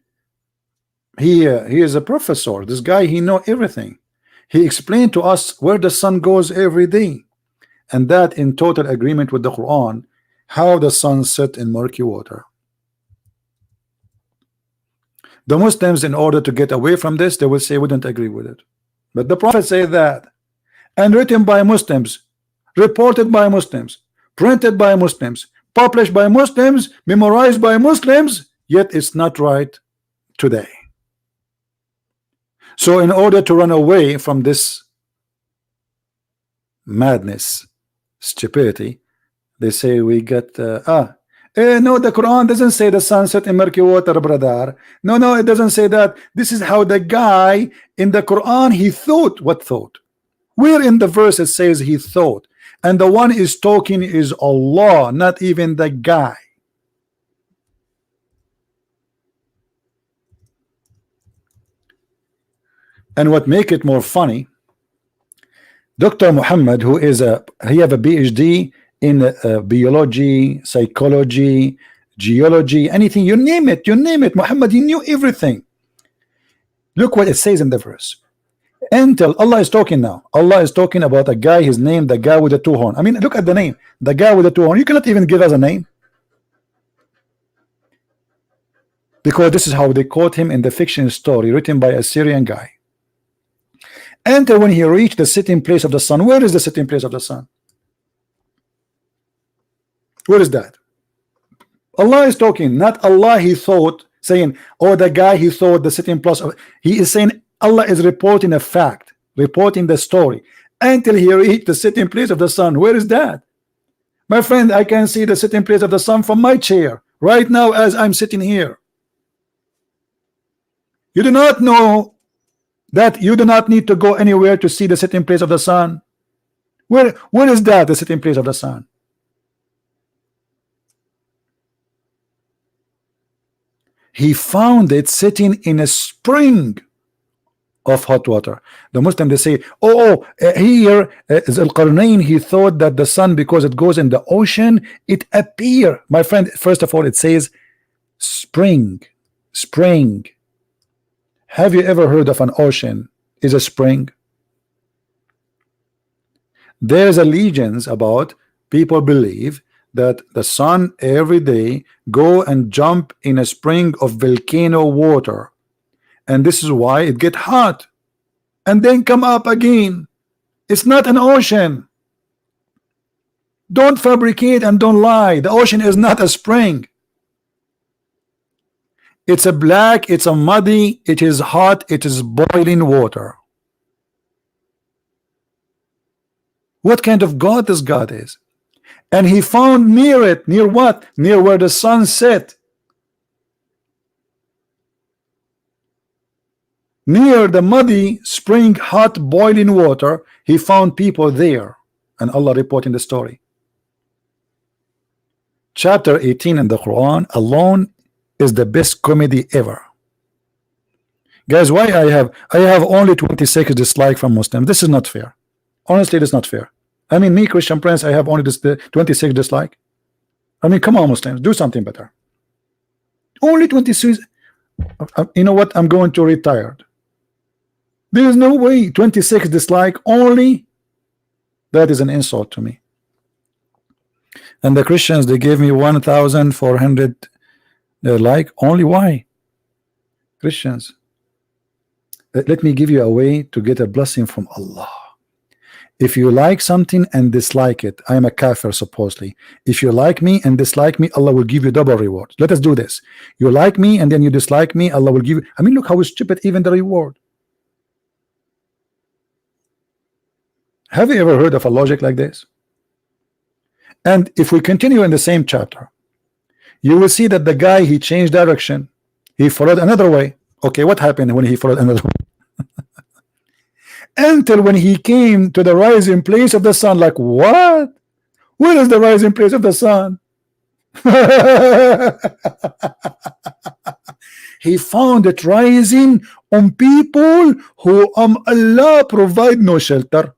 he is a professor. This guy, he know everything. He explained to us where the sun goes every day, and that in total agreement with the Quran, how the sun set in murky water. The Muslims, in order to get away from this, they will say we don't agree with it. But the prophet said that, and written by Muslims, reported by Muslims, printed by Muslims, published by Muslims, memorized by Muslims, yet it's not right today. So in order to run away from this madness, stupidity, they say we get no, the Quran doesn't say the sun set in murky water, brother. No, it doesn't say that. This is how the guy in the Quran, he thought. What thought? Where in the verse it says he thought? And the one is talking is Allah, not even the guy. And what make it more funny, Dr. Muhammad, who is he have a PhD in biology, psychology, geology, anything, you name it, Muhammad, he knew everything. Look what it says in the verse. Until Allah is talking now. Allah is talking about a guy, his name, the guy with the two horn. I mean, look at the name, the guy with the two horn. You cannot even give us a name, because this is how they quote him in the fiction story written by a Syrian guy. Until when he reached the sitting place of the sun. Where is the sitting place of the sun? Where is that? Allah is talking, not Allah he thought, saying, oh, the guy he thought the sitting place of, he is saying Allah is reporting a fact, reporting the story. Until he reached the sitting place of the sun. Where is that? My friend, I can see the sitting place of the sun from my chair right now as I'm sitting here. You do not know that you do not need to go anywhere to see the sitting place of the sun. Where is that, the sitting place of the sun? He found it sitting in a spring of hot water. The Muslim, they say, here Al-Qarnayn, he thought that the sun, because it goes in the ocean, it appear. My friend, first of all, it says spring. Have you ever heard of an ocean is a spring? There's a legends about people believe that the sun every day go and jump in a spring of volcano water, and this is why it get hot and then come up again. It's not an ocean. Don't fabricate and don't lie. The ocean is not a spring. It's a black, it's a muddy, it is hot, it is boiling water. What kind of God this God is? And he found near it, near what? Near where the sun set. Near the muddy spring, hot boiling water, he found people there, and Allah reporting the story. Chapter 18 in the Quran alone is the best comedy ever. Guys, why I have only 26 dislike from Muslims? This is not fair. Honestly, it is not fair. I mean, me, Christian Prince, I have only this 26 dislike. I mean, come on, Muslims, do something better. Only 26. You know what? I'm going to retire. There is no way 26 dislike only. That is an insult to me. And the Christians, they gave me 1,400 like. Only why? Christians, let me give you a way to get a blessing from Allah. If you like something and dislike it, I am a kafir supposedly. If you like me and dislike me, Allah will give you double reward. Let us do this. You like me and then you dislike me, Allah will give you. I mean, look how stupid even the reward. Have you ever heard of a logic like this? And if we continue in the same chapter, you will see that the guy, he changed direction. He followed another way. Okay, what happened when he followed another way? Until when he came to the rising place of the sun, like, what? Where is the rising place of the sun? He found it rising on people who Allah provide no shelter.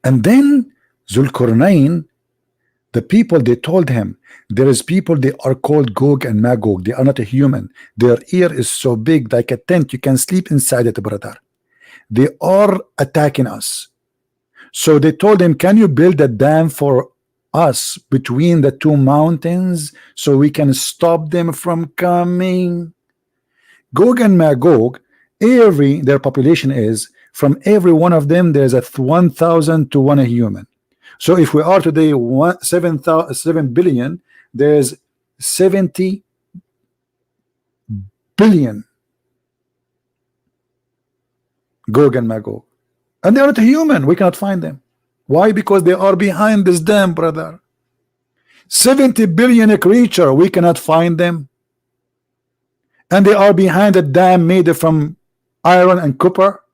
And then Zulkarnain, the people, they told him, there is people, they are called Gog and Magog. They are not a human. Their ear is so big like a tent. You can sleep inside it, brother. They are attacking us. So they told him, can you build a dam for us between the two mountains so we can stop them from coming? Gog and Magog, their population is, from every one of them, there's a 1,000 to 1 human. So if we are today 7 billion, there's 70 billion Gog and Magog, and they are not human. We cannot find them. Why? Because they are behind this dam, brother. 70 billion a creature, we cannot find them, and they are behind a dam made from iron and copper.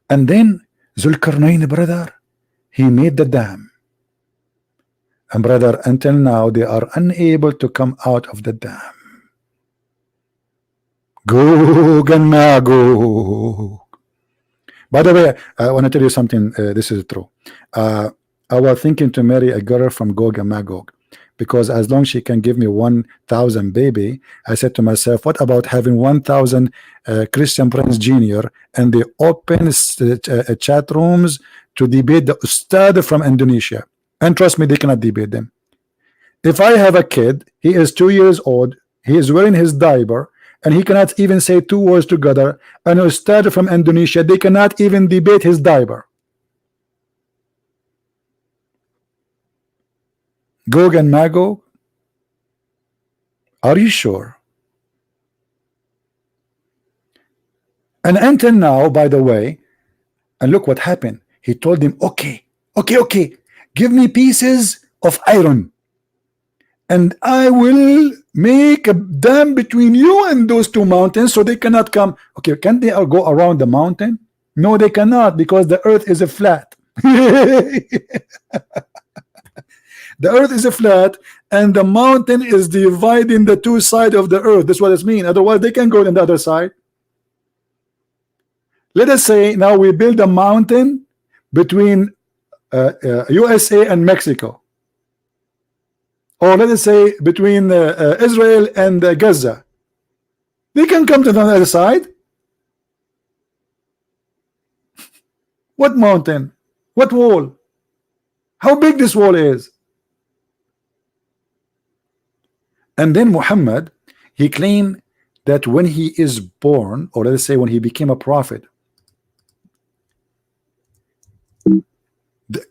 And then Zulkarnain, brother, he made the dam, and brother, until now they are unable to come out of the dam. Gog and Magog, By the way, I want to tell you something. This is true. I was thinking to marry a girl from Gog and Magog, because as long as she can give me 1,000 baby, I said to myself, what about having 1,000 Christian Prince Jr. and they open chat rooms to debate the Ustad from Indonesia? And trust me, they cannot debate them. If I have a kid, he is 2 years old, he is wearing his diaper, and he cannot even say 2 words together, an Ustad from Indonesia, they cannot even debate his diaper. Gog and Magog? Are you sure? And until now, by the way, and look what happened. He told him, okay, give me pieces of iron, and I will make a dam between you and those two mountains so they cannot come. Okay, can they go around the mountain? No, they cannot, because the earth is a flat. The earth is a flat, and the mountain is dividing the two sides of the earth. That's what it means. Otherwise, they can go on the other side. Let us say now we build a mountain between USA and Mexico, or let us say between Israel and Gaza. They can come to the other side. What mountain? What wall? How big this wall is? And then Muhammad, he claimed that when he is born, or let us say when he became a prophet,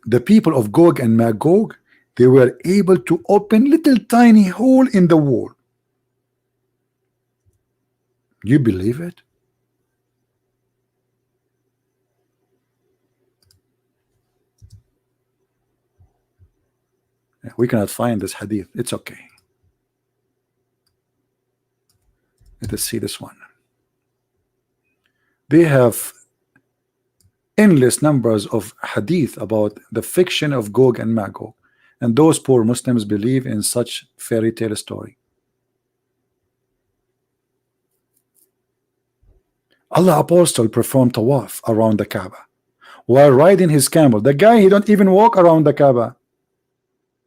the people of Gog and Magog, they were able to open little tiny hole in the wall. You believe it? We cannot find this hadith. It's okay. Let us see this one. They have endless numbers of hadith about the fiction of Gog and Magog, and those poor Muslims believe in such fairy tale story. Allah Apostle performed tawaf around the Kaaba while riding his camel. The guy, he don't even walk around the Kaaba.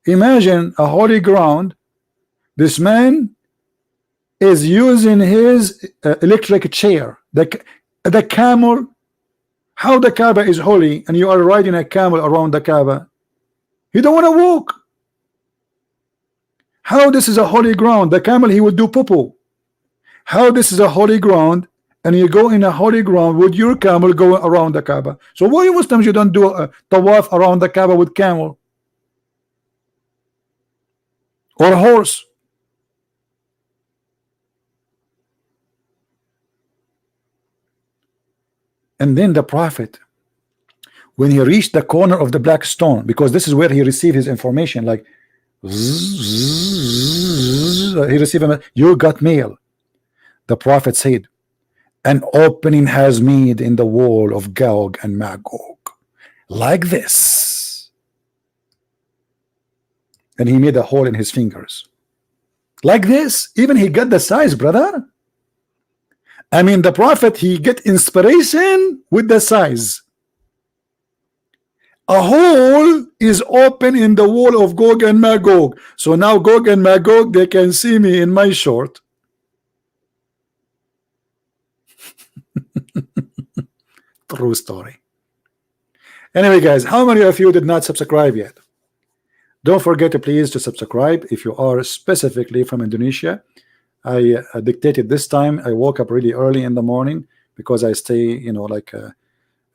Imagine a holy ground. This man is using his electric chair. The camel. How the Kaaba is holy and you are riding a camel around the Kaaba? You don't want to walk. How this is a holy ground? The camel, he would do poo-poo. How this is a holy ground and you go in a holy ground with your camel going around the Kaaba? So why Muslims you don't do a tawaf around the Kaaba with camel or horse? And then the Prophet, when he reached the corner of the black stone, because this is where he received his information, like he received a, you got mail. The Prophet said, an opening has made in the wall of Gog and Magog, like this. And he made a hole in his fingers, like this. Even he got the size, brother. I mean, the Prophet, he get inspiration with the size. A hole is open in the wall of Gog and Magog. So now Gog and Magog, they can see me in my short. True story. Anyway, guys, how many of you did not subscribe yet? Don't forget to please to subscribe if you are specifically from Indonesia. I dictated this time. I woke up really early in the morning because I stay, you know, like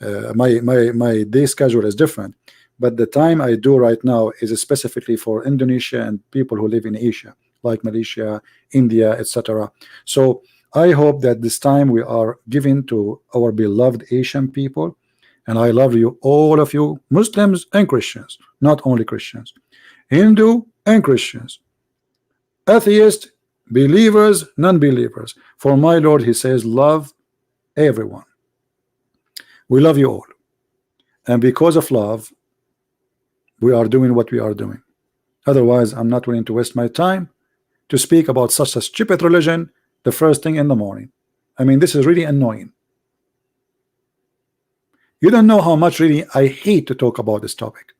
my day schedule is different. But the time I do right now is specifically for Indonesia and people who live in Asia, like Malaysia, India, etc. So I hope that this time we are giving to our beloved Asian people, and I love you, all of you, Muslims and Christians, not only Christians, Hindu and Christians, atheists, believers, non-believers. For my Lord, he says, love everyone. We love you all, and because of love we are doing what we are doing. Otherwise, I'm not willing to waste my time to speak about such a stupid religion the first thing in the morning. I mean, this is really annoying. You don't know how much really I hate to talk about this topic,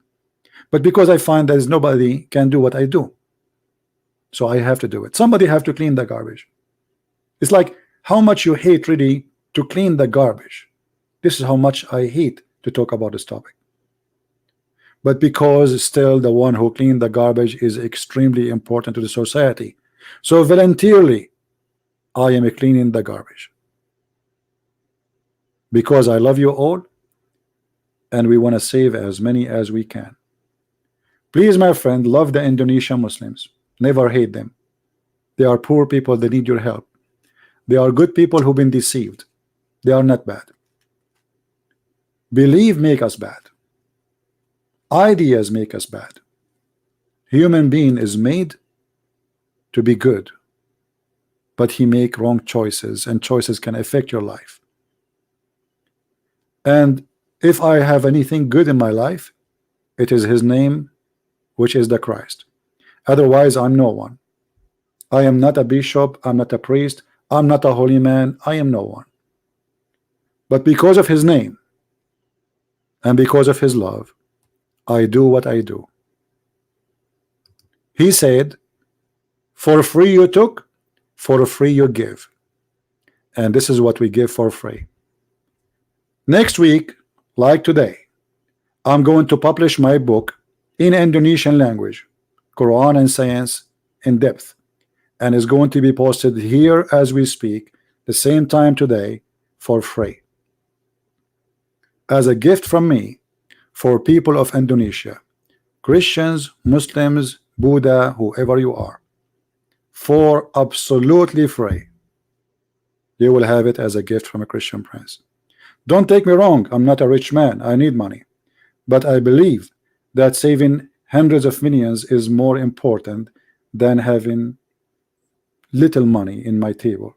but because I find that nobody can do what I do, so I have to do it. Somebody have to clean the garbage. It's like how much you hate really to clean the garbage. This is how much I hate to talk about this topic. But because still the one who clean the garbage is extremely important to the society, so voluntarily I am cleaning the garbage because I love you all and we want to save as many as we can. Please, my friend, love the Indonesian Muslims. Never hate them. They are poor people, they need your help. They are good people who've been deceived. They are not bad. Believe make us bad. Ideas make us bad. Human being is made to be good, but he make wrong choices, and choices can affect your life. And if I have anything good in my life, it is his name, which is the Christ. Otherwise I'm no one. I am not a bishop, I'm not a priest, I'm not a holy man, I am no one. But because of his name and because of his love, I do what I do. He said, for free you took, for free you give. And this is what we give for free. Next week, like today, I'm going to publish my book in Indonesian language, Quran and Science in Depth, and is going to be posted here as we speak, the same time today, for free. As a gift from me for people of Indonesia, Christians, Muslims, Buddha, whoever you are, for absolutely free. You will have it as a gift from a Christian prince. Don't take me wrong, I'm not a rich man, I need money, but I believe that saving hundreds of millions is more important than having little money in my table.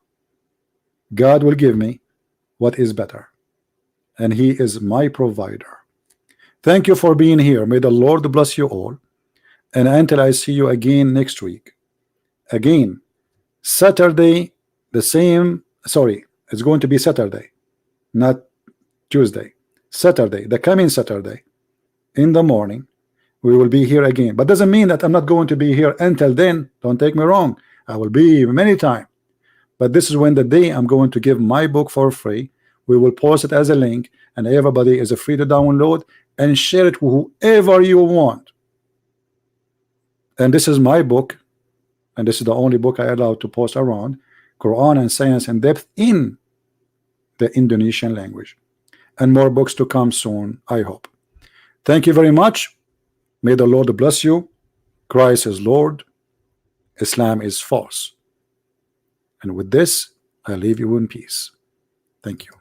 God will give me what is better, and he is my provider. Thank you for being here. May the Lord bless you all, and until I see you again next week, again Saturday, the same, sorry, it's going to be Saturday, not Tuesday, Saturday, the coming Saturday in the morning, we will be here again. But doesn't mean that I'm not going to be here until then. Don't take me wrong, I will be many times, but this is when the day I'm going to give my book for free. We will post it as a link, and everybody is free to download and share it with whoever you want. And this is my book, and this is the only book I allowed to post around, Quran and Science in Depth in the Indonesian language, and more books to come soon, I hope. Thank you very much. May the Lord bless you. Christ is Lord, Islam is false. And with this, I leave you in peace. Thank you.